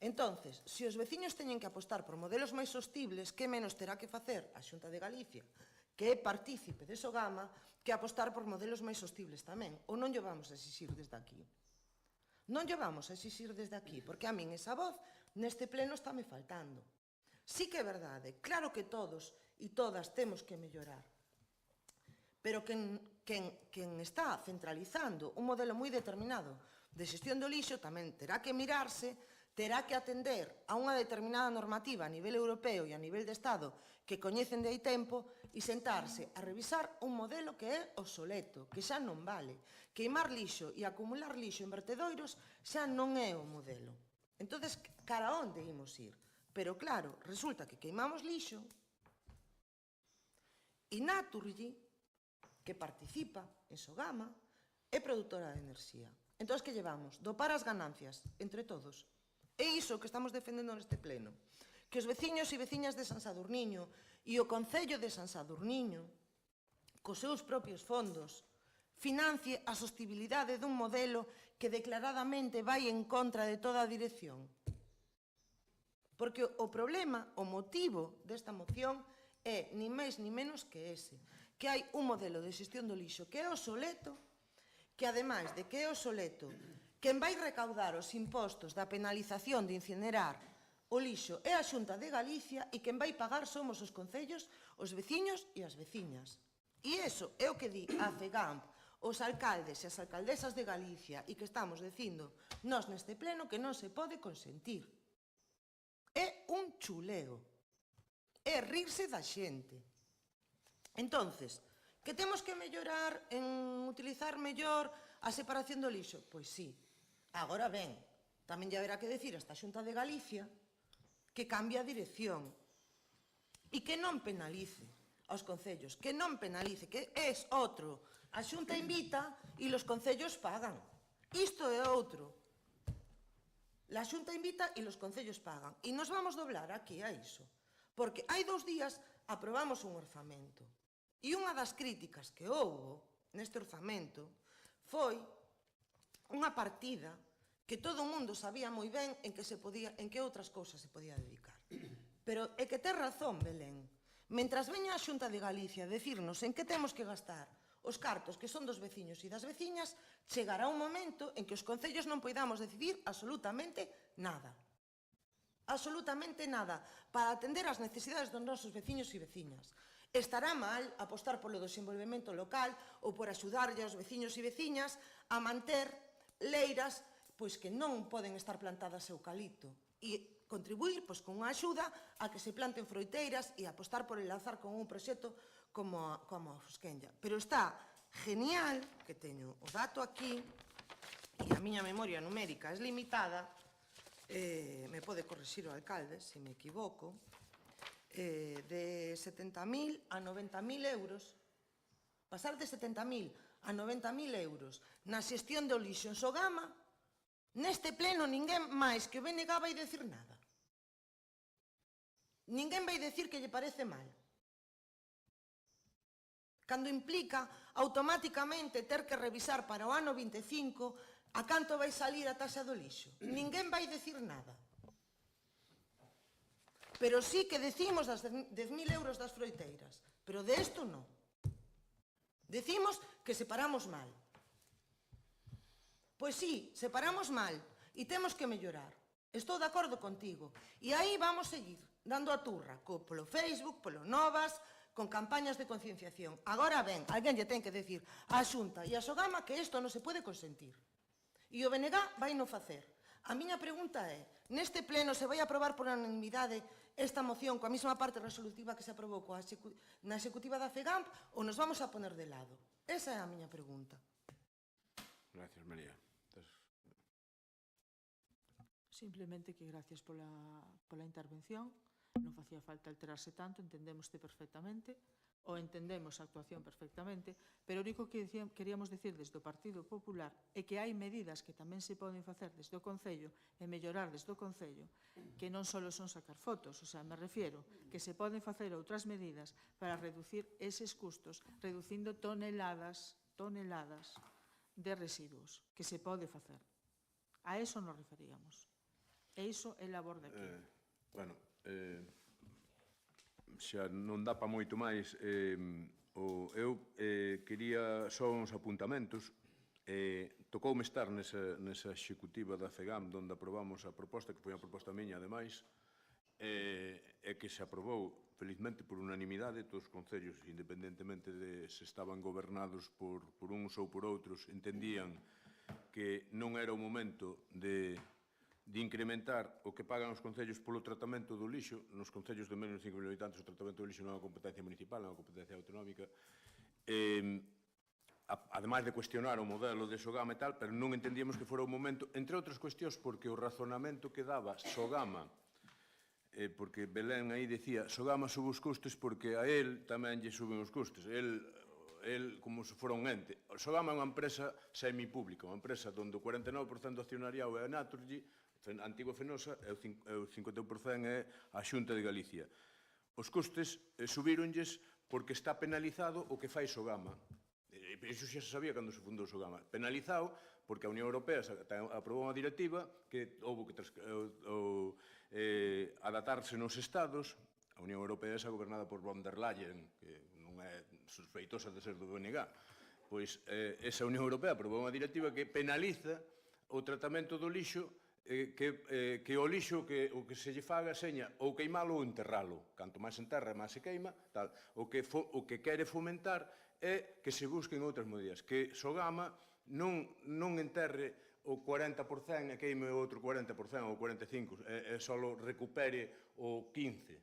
D: Entonces, se os veciños teñen que apostar por modelos máis sostibles, que menos terá que facer a Xunta de Galicia, que é partícipe de Sogama, que apostar por modelos máis sostibles tamén. Ou non lle vamos a exixir desde aquí? Non lle vamos a exixir desde aquí, porque a min esa voz neste pleno estáme faltando. Sí que é verdade, claro que todos e todas temos que mellorar. Pero quen está centralizando un modelo moi determinado de xestión do lixo tamén terá que mirarse, terá que atender a unha determinada normativa a nivel europeo e a nivel de Estado que coñecen de hai tempo e sentarse a revisar un modelo que é obsoleto, que xa non vale. Queimar lixo e acumular lixo en vertedoiros xa non é o modelo. Entón, cara a onde imos ir? Pero claro, resulta que queimamos lixo e Naturgy, que participa en Sogama, é produtora de enerxía. Entón, que llevamos? Dopar as ganancias entre todos. É iso que estamos defendendo neste pleno. Que os veciños e veciñas de San Sadurniño e o Concello de San Sadurniño, cos seus propios fondos, financie a sostibilidade dun modelo que declaradamente vai en contra de toda a dirección. Porque o problema, o motivo desta moción é ni máis ni menos que ese, que hai un modelo de xestión do lixo que é obsoleto, que ademais de que é obsoleto, quen vai recaudar os impostos da penalización de incinerar o lixo é a Xunta de Galicia e quen vai pagar somos os concellos, os veciños e as veciñas. E iso é o que di a FEGAMP, os alcaldes e as alcaldesas de Galicia e que estamos dicindo nós neste pleno que non se pode consentir. É un chuleo. É rirse da xente. Entonces, que temos que mellorar en utilizar mellor a separación do lixo? Pois sí. Agora ben, tamén lle haberá que decir a esta Xunta de Galicia que cambie a dirección e que non penalice aos concellos, que non penalice, que é outro. A Xunta invita e os concellos pagan. Isto é outro. La Xunta invita e os concellos pagan. E nos vamos doblar aquí a iso. Porque hai 2 días aprobamos un orzamento. E unha das críticas que houbo neste orzamento foi unha partida que todo o mundo sabía moi ben en que outras cousas se podía dedicar. Pero é que tes razón, Belén. Mentras veña a Xunta de Galicia a decirnos en que temos que gastar os cartos que son dos veciños e das veciñas, chegará un momento en que os concellos non poidamos decidir absolutamente nada. Absolutamente nada, para atender as necesidades dos nosos veciños e veciñas. Estará mal apostar polo desenvolvemento local ou por axudarlle aos veciños e veciñas a manter leiras pois que non poden estar plantadas eucalipto e contribuir pois, con unha axuda a que se planten froiteiras e apostar por enlazar con un proxecto como a Fosquenlla. Pero está genial, que teño o dato aquí, e a miña memoria numérica é limitada, me pode corrixir o alcalde, se me equivoco, de 70.000 a 90.000 euros, pasar de 70.000 a 90.000 euros na xestión do lixo en Sogama, neste pleno ninguén máis que o BNG vai decir nada. Ninguén vai decir que lle parece mal. Cando implica automáticamente ter que revisar para o ano 25 a canto vai salir a taxa do lixo. Ninguén vai decir nada. Pero sí que decimos das 10.000 euros das froiteiras. Pero de isto non. Decimos que separamos mal. Pois sí, separamos mal e temos que mellorar. Estou de acordo contigo. E aí vamos seguir, dando a turra, polo Facebook, polo Novas, con campañas de concienciación. Agora ben, alguén lle ten que decir á Xunta e a Sogama que isto non se pode consentir. E o BNG vai non facer. A miña pregunta é, neste pleno se vai aprobar por unanimidade esta moción coa mesma parte resolutiva que se aprobou na executiva da FEGAMP ou nos vamos a poner de lado? Esa é a miña pregunta.
A: Gracias, María.
B: Simplemente que gracias pola intervención. Non facía falta alterarse tanto, entendémoste perfectamente, ou entendemos a actuación perfectamente, pero o único que queríamos decir desde o Partido Popular é que hai medidas que tamén se poden facer desde o Concello e mellorar desde o Concello, que non só son sacar fotos, o sea, me refiero que se poden facer outras medidas para reducir eses custos, reducindo toneladas de residuos, que se pode facer. A eso nos referíamos. E iso é labor de aquí.
A: Bueno, xa non dá pa moito máis. Eu quería só uns apuntamentos. Tocoume estar nesa executiva da FEGAM onde aprobamos a proposta, que foi unha proposta miña, ademais, e que se aprobou felizmente por unanimidade. Todos os concellos, independentemente de se estaban gobernados por uns ou por outros, entendían que non era o momento de incrementar o que pagan os concellos polo tratamento do lixo. Nos concellos de menos de 5.000 habitantes o tratamento do lixo non é unha competencia municipal, é unha competencia autonómica. Ademais de cuestionar o modelo de Sogama e tal, pero non entendíamos que fora o momento, entre outras cuestións, porque o razonamento que daba Sogama, porque Belén aí decía, Sogama sube os custos porque a él tamén lle suben os custos. El como se fora un ente. Sogama é unha empresa semipública, unha empresa onde o 49% do accionariado é a Naturgy, a antigua Fenosa, e o 51% é a Xunta de Galicia. Os custes subíronlles porque está penalizado o que fai Sogama. Iso xa se sabía cando se fundou Sogama. Penalizado porque a Unión Europea aprobou unha directiva que houve que adaptarse nos estados. A Unión Europea é gobernada por von der Leyen, que non é sospeitosa de ser do BNG. Pois esa Unión Europea aprobou unha directiva que penaliza o tratamento do lixo, que o lixo o que se lle faga seña ou queimalo ou enterralo. Canto máis enterra, máis se queima. O que quere fomentar é que se busquen outras medidas, que Sogama non enterre o 40% e queime o outro 40% ou 45%, e só recupere o 15%.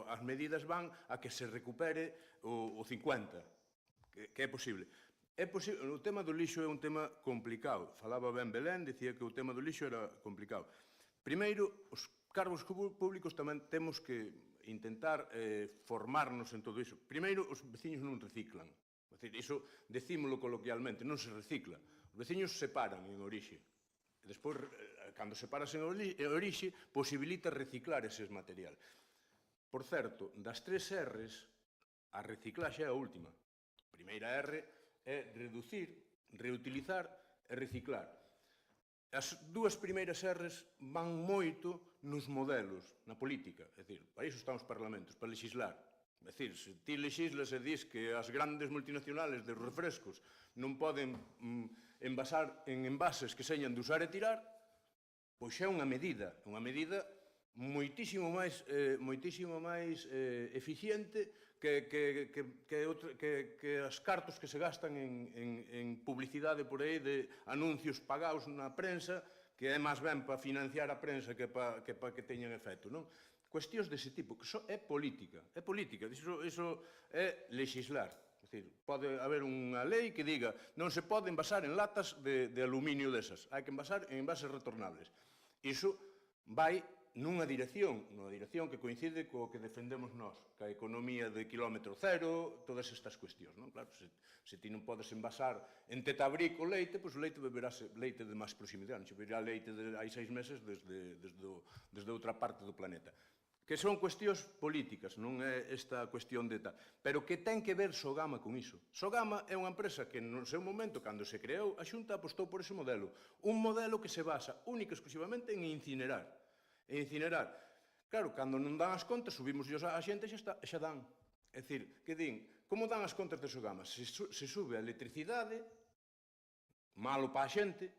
A: As medidas van a que se recupere o 50%, que é posible. O tema do lixo é un tema complicado. Falaba ben Belén, dicía que o tema do lixo era complicado. Primeiro, os cargos públicos tamén temos que intentar formarnos en todo iso. Primeiro, os veciños non reciclan. Iso decímolo coloquialmente, non se recicla. Os veciños separan en orixe. Despois, cando separas en orixe, posibilita reciclar eses material. Por certo, das 3 R's, a reciclaxe é a última. A primeira R é reducir, reutilizar e reciclar. As dúas primeiras R's van moito nos modelos, na política. É dicir, para iso están os parlamentos, para legislar. É dicir, se ti legislas e dis que as grandes multinacionales de refrescos non poden envasar en envases que señan de usar e tirar, pois é unha medida moitísimo máis eficiente que as cartos que se gastan en publicidade por aí de anuncios pagados na prensa, que é máis ben para financiar a prensa que para que teñan efecto, non? Cuestións dese tipo, que é política, iso é legislar. É dicir, pode haber unha lei que diga non se pode envasar en latas de aluminio desas, hai que envasar en envases retornables. Iso vai nunha dirección que coincide co que defendemos nós, que a economía de kilómetro cero, todas estas cuestións, non? Claro, se ti non podes envasar en tetabrico leite, pois o leite beberase leite de máis proximidade, non se beberá leite de hai 6 meses desde outra parte do planeta. Que son cuestións políticas, non é esta cuestión de tal. Pero que ten que ver Sogama con iso? Sogama é unha empresa que no seu momento, cando se creou, a Xunta apostou por ese modelo. Un modelo que se basa única e exclusivamente en incinerar. Claro, cando non dan as contas, subimos a xente e xa dan. É dicir, que din, como dan as contas de Sogama? Se sube a electricidade, malo para a xente,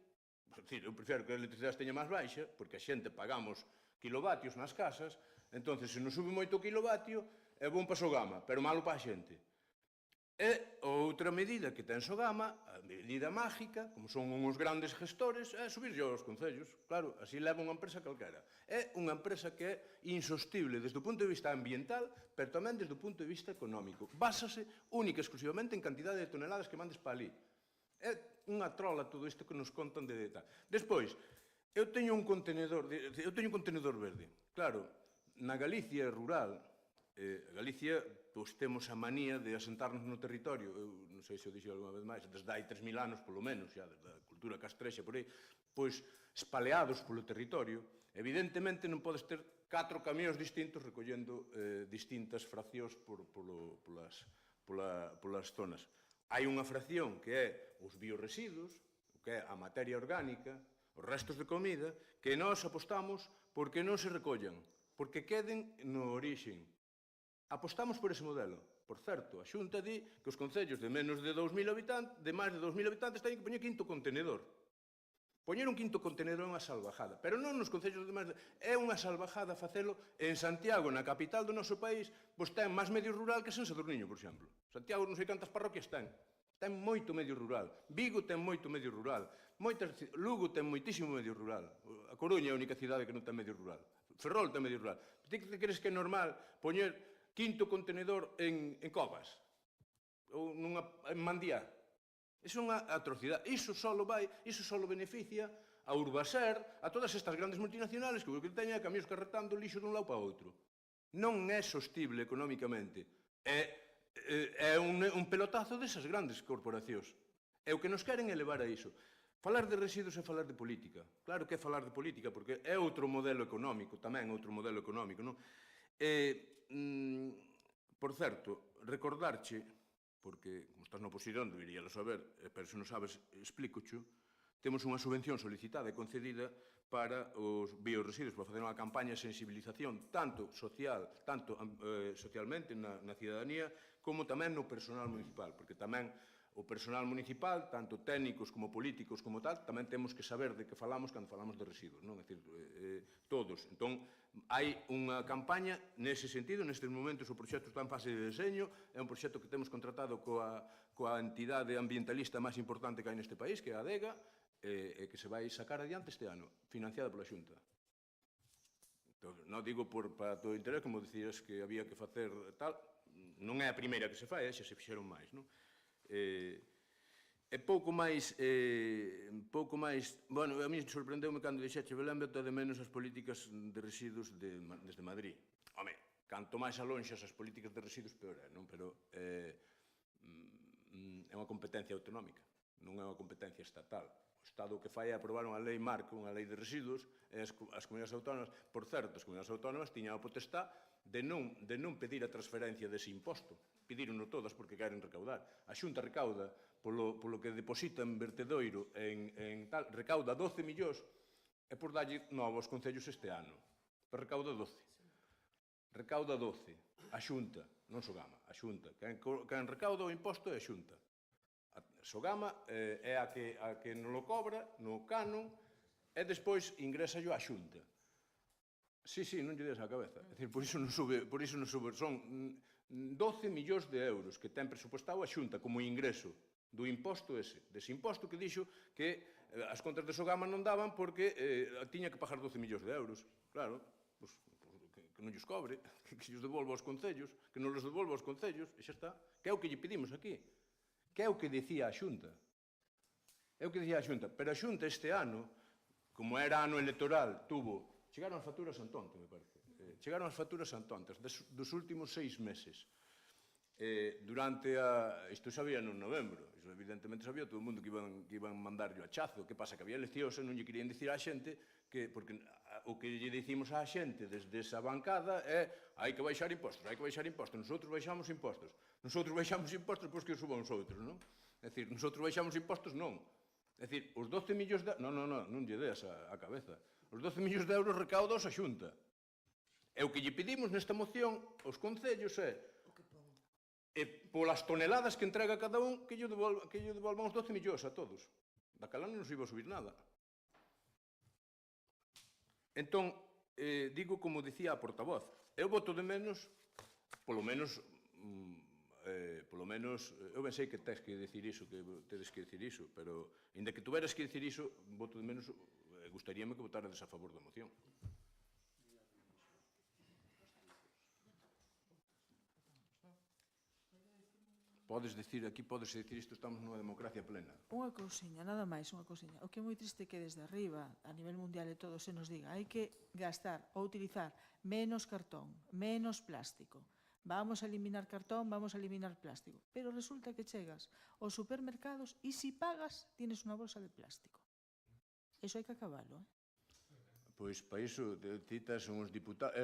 A: é dicir, eu prefiro que a electricidade esteña máis baixa, porque a xente pagamos kilovatios nas casas, entón, se non sube moito o kilovatio, é bom para Sogama, pero malo para a xente. E outra medida que ten Sogama, a medida mágica, como son uns grandes gestores, é subirlle aos concellos. Claro, así leva unha empresa calquera. É unha empresa que é insostible desde o punto de vista ambiental, pero tamén desde o punto de vista económico. Básase única e exclusivamente en cantidade de toneladas que mandes para ali. É unha trola todo isto que nos contan de tal. Despois, eu teño un contenedor verde. Claro, na Galicia rural, Galicia, pois, temos a manía de asentarnos no territorio. Eu non sei se o dixo alguna vez máis, desde hai 3.000 anos, polo menos, xa, desde a cultura castrexa, por aí, pois, espaleados polo territorio. Evidentemente, non podes ter 4 camións distintos recollendo distintas fraccións polas zonas. Hai unha fracción que é os bioresiduos, que é a materia orgánica, os restos de comida, que nós apostamos porque non se recollan, porque queden no orixen. Apostamos por ese modelo. Por certo, a Xunta di que os concellos de menos de 2.000 habitantes, de máis de 2.000 habitantes, teñen que poñer quinto contenedor. Poñer un quinto contenedor é unha salvajada, pero non nos concellos de máis de... É unha salvajada facelo en Santiago, na capital do noso país, pois ten máis medio rural que San Sadurniño, por exemplo. Santiago non sei cantas parroquias ten. Ten moito medio rural. Vigo ten moito medio rural. Lugo ten moitísimo medio rural. A Coruña é a única cidade que non ten medio rural. Ferrol ten medio rural. Ti que crees que é normal poñer quinto contenedor en Covas ou en Mandía? Iso é unha atrocidade. Iso só beneficia a Urbaser, a todas estas grandes multinacionales que o que teñen é camións carretando lixo dun lado para outro. Non é sostible económicamente. É un pelotazo desas grandes corporacións. E o que nos queren é levar a iso. Falar de residuos é falar de política. Claro que é falar de política, porque é outro modelo económico, tamén outro modelo económico, non? Por certo, recordarche, porque como estás na oposición deberíalo saber, pero se non sabes, explícocho, temos unha subvención solicitada e concedida para os bioresiduos, para facer unha campaña de sensibilización tanto socialmente na cidadanía, como tamén no personal municipal, porque tamén o personal municipal, tanto técnicos como políticos como tal, tamén temos que saber de que falamos cando falamos de residuos, non? É dicir, todos. Entón, hai unha campaña nese sentido, nestes momentos o proxecto está en fase de deseño, é un proxecto que temos contratado coa entidade ambientalista máis importante que hai neste país, que é a ADEGA, e que se vai sacar adiante este ano, financiada pola Xunta. Entón, non digo para todo o interés, como dicías que había que facer tal, non é a primeira que se fai, xa se fixeron máis, non? E pouco máis, bueno, a mí sorprendeume cando dixeche Belén bota de menos as políticas de residuos desde Madrid. Home, canto máis alonxas as políticas de residuos, peor é, non? Pero é unha competencia autonómica, non é unha competencia estatal. O Estado o que fai é aprobar unha lei marco, unha lei de residuos, e as comunidades autónomas, por certo, as comunidades autónomas tiñan a potestad de non pedir a transferencia dese imposto. Pedirono todas porque queren recaudar. A Xunta recauda polo que deposita en vertedoiro recauda 12 millóns e por darlle novo aos concellos este ano. Pero recauda 12. Recauda 12. A Xunta, non Sogama, a Xunta. Quen recauda o imposto é a Xunta. A Sogama é a que non lo cobra no canon e despois ingresa yo á Xunta. Sí, non lle des a cabeza. É dicir, por iso non sube. Son 12 millóns de euros que ten presupuestado a Xunta como ingreso do imposto ese. Dese imposto que dixo que as contas de Sogama non daban porque tiña que pagar 12 millóns de euros. Claro, que non lles cobre, que lles devolva aos concellos, que non los devolva aos concellos, e xa está. Que é o que lle pedimos aquí. Que é o que dicía a Xunta. É o que dicía a Xunta. Pero a Xunta este ano, como era ano electoral, chegaron as facturas Santonte, me parece. Chegaron as facturas Santontes dos últimos 6 meses. Isto sabía no novembro, isto evidentemente sabía todo o mundo que iban mandar o achazo. Que pasa? Que había eleccións e non lle querían dicir á xente porque o que lle dicimos á xente desde esa bancada é hai que baixar impostos, nosotros baixamos impostos, pois que suban os outros, non? É dicir, nosotros baixamos impostos, non. É dicir, os 12 millóns de... Non lle deas a cabeza. Os 12 millóns de euros recaudaos a Xunta. E o que lle pedimos nesta moción aos concellos é polas toneladas que entrega cada un que lle devolvan os 12 millóns a todos. Daquela non nos iba a subir nada. Entón, digo como dicía a portavoz, eu voto de menos, polo menos, eu ben sei que tedes que dicir iso, pero, inda que tuveras que dicir iso, voto de menos, gustaríame que votarades a favor da moción. Aquí podes dicir isto, estamos nunha democracia plena.
B: Unha cousiña, nada máis, unha cousiña. O que é moi triste que desde arriba, a nivel mundial e todo, se nos diga hai que gastar ou utilizar menos cartón, menos plástico. Vamos a eliminar cartón, vamos a eliminar plástico. Pero resulta que chegas aos supermercados e si pagas, tienes unha bolsa de plástico. Iso hai que acabalo,
A: Pois, para iso, ti tes uns diputados,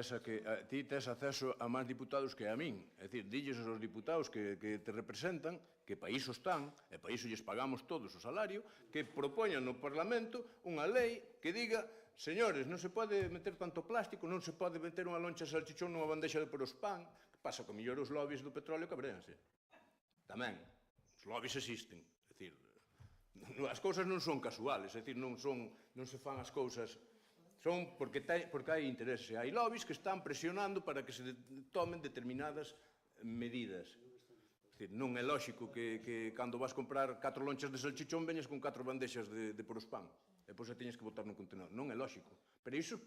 A: ti tes acceso a máis diputados que a min. É dicir, dilles aos diputados que te representan, que para iso están, e para iso lles pagamos todos o salario, que propoñan no Parlamento unha lei que diga, señores, non se pode meter tanto plástico, non se pode meter unha loncha de salchichón nunha bandexa de poros pan. Que pasa? Que mellor os lobbies do petróleo cabréanse. Tamén. Os lobbies existen. É dicir, as cousas non son casuales, é dicir, non se fan as cousas... Son porque hai intereses. Hai lobbies que están presionando para que se tomen determinadas medidas. É dicir, non é lógico que cando vas comprar 4 lonchas de salchichón veñas con 4 bandexas de poros pan. E depois a teñes que botar no contenedor. Non é lógico. Pero iso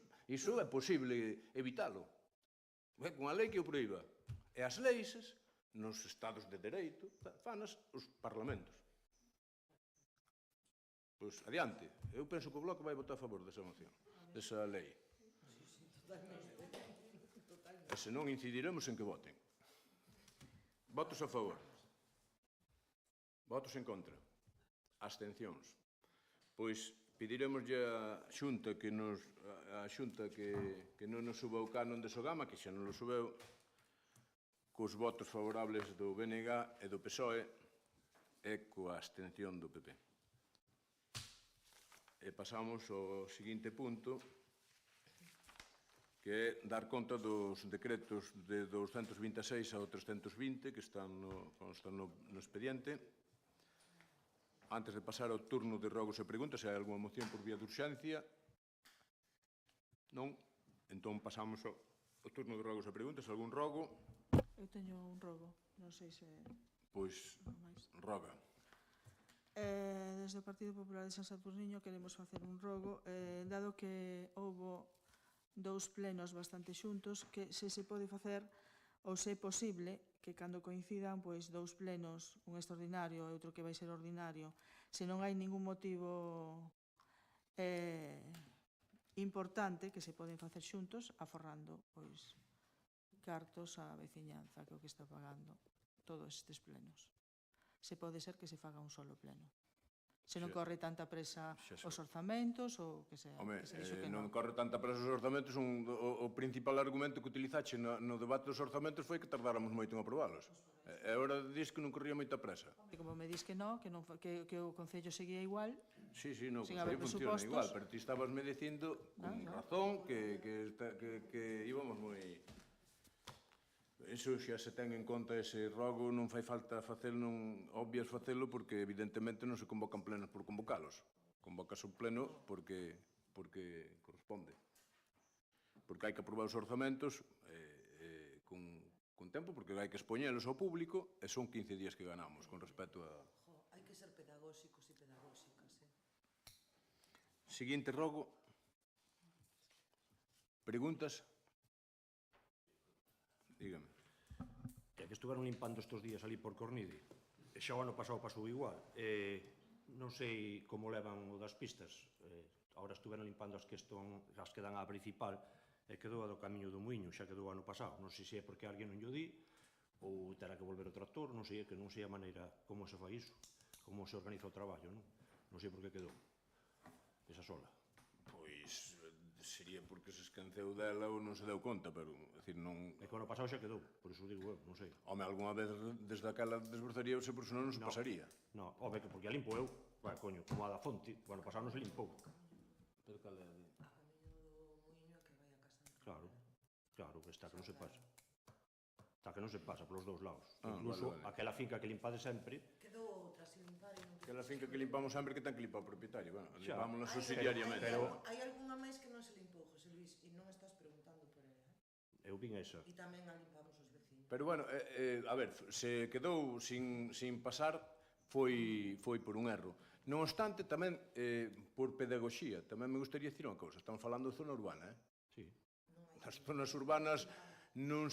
A: é posible evitalo. Con a lei que o proíba. E as leis, nos estados de dereito, fanas os parlamentos. Pois, adiante. Eu penso que o Bloque vai votar a favor desa moción, desa lei. E se non incidiremos en que voten. Votos a favor. Votos en contra. Abstencións. Pois pediremoslle a Xunta que non nos suba o canon de Sogama, que xa non lo subeu, cos votos favorables do BNG e do PSOE e coa abstención do PP. E pasamos ao seguinte punto, que é dar conta dos decretos de 226 ao 320 que constan no expediente. Antes de pasar ao turno de rogos e preguntas, se hai alguma moción por vía de urxencia? Non? Entón pasamos ao turno de rogos e preguntas. Algún rogo?
B: Eu teño un rogo, non sei se...
A: Pois, roga.
B: Desde o Partido Popular de San Saturniño queremos facer un rogo, dado que houbo 2 plenos bastante xuntos, que se pode facer, ou se é posible, que cando coincidan 2 plenos, un extraordinario e outro que vai ser ordinario, se non hai ningún motivo importante que se poden facer xuntos, aforrando cartos á veciñanza, que é o que está pagando todos estes plenos. Se pode ser que se faga un solo pleno. Se non corre tanta presa
A: Xa
B: os orzamentos ou que se dixo que
A: non
B: non.
A: corre tanta presa os orzamentos, o principal argumento que utilizache no debate dos orzamentos foi que tardáramos moito en aprobalos. E agora dis que non corría moita presa.
B: E como me dis que non, que o Concello seguía igual,
A: Sí, no,
B: Sin
A: o
B: haber
A: Concello funciona
B: presupostos.
A: igual, pero ti estabas me dicindo con razón que íbamos moi... Eso xa se ten en conta ese rogo, non fai falta facelo, non obvias facelo porque evidentemente non se convocan plenos por convocalos. Convocas un pleno porque corresponde. Porque hai que aprobar os orzamentos con tempo, porque hai que expoñelos ao público e son 15 días que ganamos con respecto a...
D: Hai que ser pedagóxicos e pedagóxicas,
A: Seguinte rogo. Preguntas? Dígame.
F: Que estuveron limpando estes días ali por Cornide, e xa o ano pasado pasou igual. Non sei como levan o das pistas. Agora estuveron limpando as que dan á principal, e quedou a do camiño do Muiño, xa quedou o ano pasado. Non sei se é porque alguén non llo di, ou terá que volver o tractor, non sei, é que non sei a maneira como se fai iso, como se organiza o traballo, non? Non sei por que quedou esa sola.
A: Pois sería porque se esqueceu dela ou non se deu conta, pero, decir, non...
F: É que o ano pasado xa quedou, por iso digo eu, non sei.
A: Home, algunha vez desde aquela desbrozaríase, por senón non se pasaría.
F: Non, home, que porque a limpo eu, bueno, coño, como a da fonte, o ano pasado non se limpou.
A: Pero cal é?
D: A camiño do Muiño que vai a casa.
F: Claro, que está que non se pasa. Está que non se pasa polos dous lados.
A: Ah,
F: Incluso
A: vale.
F: aquela finca que limpade sempre,
D: Quedou outra sin limpar e non...
A: Aquela finca que limpamos sempre que ten que limpar o propietario. Bueno,
F: Xa.
A: limpámonos subsidiariamente.
D: Hai algunha máis que non se limpou, José Luis, e non estás preguntando por ela,
F: eu vin esa.
D: E tamén a limpamos os vecinos.
A: Pero, bueno, a ver, se quedou sin pasar foi por un erro. Non obstante, tamén, por pedagogía, tamén me gustaría dicir unha cousa. Estamos falando de zona urbana,
F: Sí.
A: As zonas urbanas non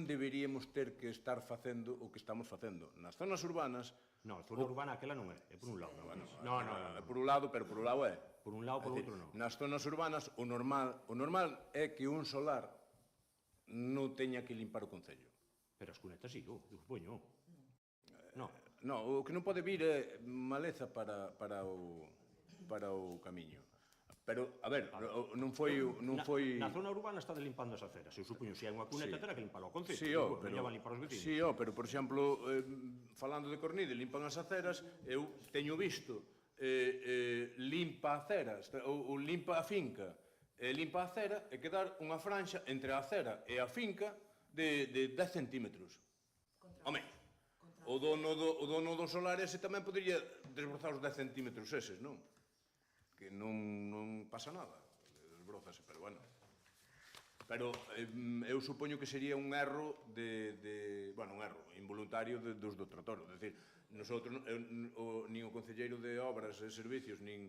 A: deberíamos ter que estar facendo o que estamos facendo. Nas zonas urbanas...
F: Non, a zona urbana aquela non é por un lado. Non.
A: Por un lado, pero por un lado é.
F: Por un lado, por outro non.
A: Nas zonas urbanas, o normal é que un solar non teña que limpar o Concello.
F: Pero as cunetas sí, supoño. Non.
A: Non, o que non pode vir é maleza para o camiño. Pero, a ver, non foi...
F: Na zona urbana está limpando as aceras. Eu supoño, se hai unha cuneta, terá que limpar o concello.
A: Sí,
F: Non
A: pero...
F: lla van limpar os vecinos.
A: Sí, pero, por exemplo, falando de Cornide, limpan as aceras, eu teño visto limpa aceras, ou limpa a finca, limpa a acera, e quedar unha franxa entre a acera e a finca de 10 centímetros. Home, o dono do solar ese tamén podría desbrozar os 10 centímetros eses, non? Que non pasa nada, desbrozase, pero bueno. Pero eu supoño que sería un erro un erro involuntario dos do trator. É dicir, nosotros, nin o concelleiro de obras e servicios, nin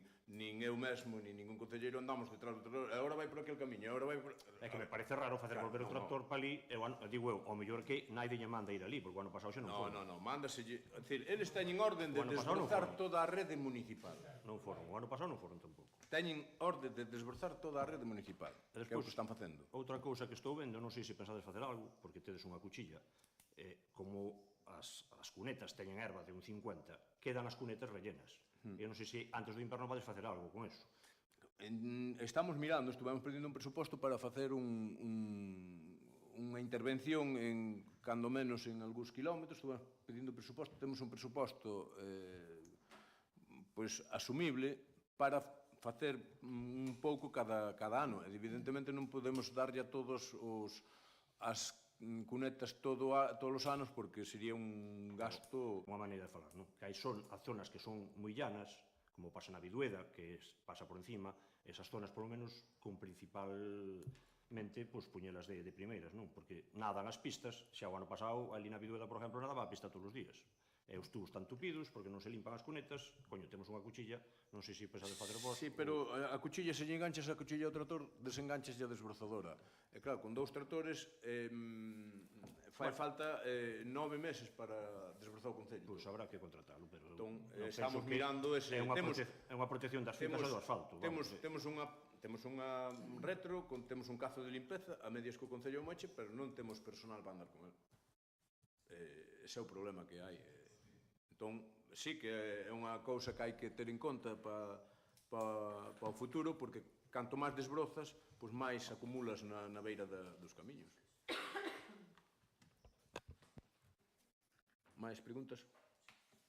A: eu mesmo, nin ningún concelleiro andamos detrás do trator. Agora vai por aquel camiño, agora vai por...
F: É que me parece raro facer volver o tractor para ali, digo eu, ao mellor que naide lle manda ir ali, porque o ano pasado xa non foron.
A: Non, mándaselle... É dicir, eles teñen orden de
F: O ano pasado non
A: desbrozar
F: foron.
A: toda a rede municipal.
F: Non foron, o ano pasado non foron tampouco.
A: Teñen orde de desbrozar toda a rede municipal, que é o
F: despois-
A: que están facendo.
F: Outra cousa que estou vendo, non sei se pensades facer algo, porque tedes unha cuchilla, como as cunetas teñen erva de un 50, quedan as cunetas rellenas. Eu non sei se antes do inverno vades facer algo con eso.
A: Estamos mirando, estuvemos pedindo un presuposto para facer unha intervención en, cando menos, en algúns kilómetros, estuvemos pedindo presuposto, temos un presuposto pois asumible para facer un pouco cada ano. Evidentemente non podemos darlle a todos as cunetas todos os anos porque sería un gasto...
F: Unha maneira de falar, non? Que hai as zonas que son moi llanas, como pasa na Vidueda, que pasa por encima, esas zonas, polo menos, con principalmente, pois, puñelas de primeiras, non? Porque nadan as pistas, xa o ano pasado, ali na Vidueda, por exemplo, nadaba a pista todos os días. E os tubos están tupidos, porque non se limpan as cunetas, coño, temos unha cuchilla, non sei se pensades facer vos...
A: Sí, pero a cuchilla, se lle enganchas a cuchilla ao trator, desenganchas a desbrozadora. E claro, con 2 tratores fai falta 9 meses para desbrozar o Concello.
F: Pois habrá que contratalo, pero...
A: Entón,
F: non
A: estamos
F: penso que
A: mirando ese...
F: É unha protección das fincas e do asfalto.
A: Temos unha retro, temos un cazo de limpeza a medias co Concello Moche, pero non temos personal para andar con el. Ese é o problema que hai. Entón, sí que é unha cousa que hai que ter en conta para o futuro, porque canto máis desbrozas, pois máis acumulas na beira dos camiños. Máis preguntas?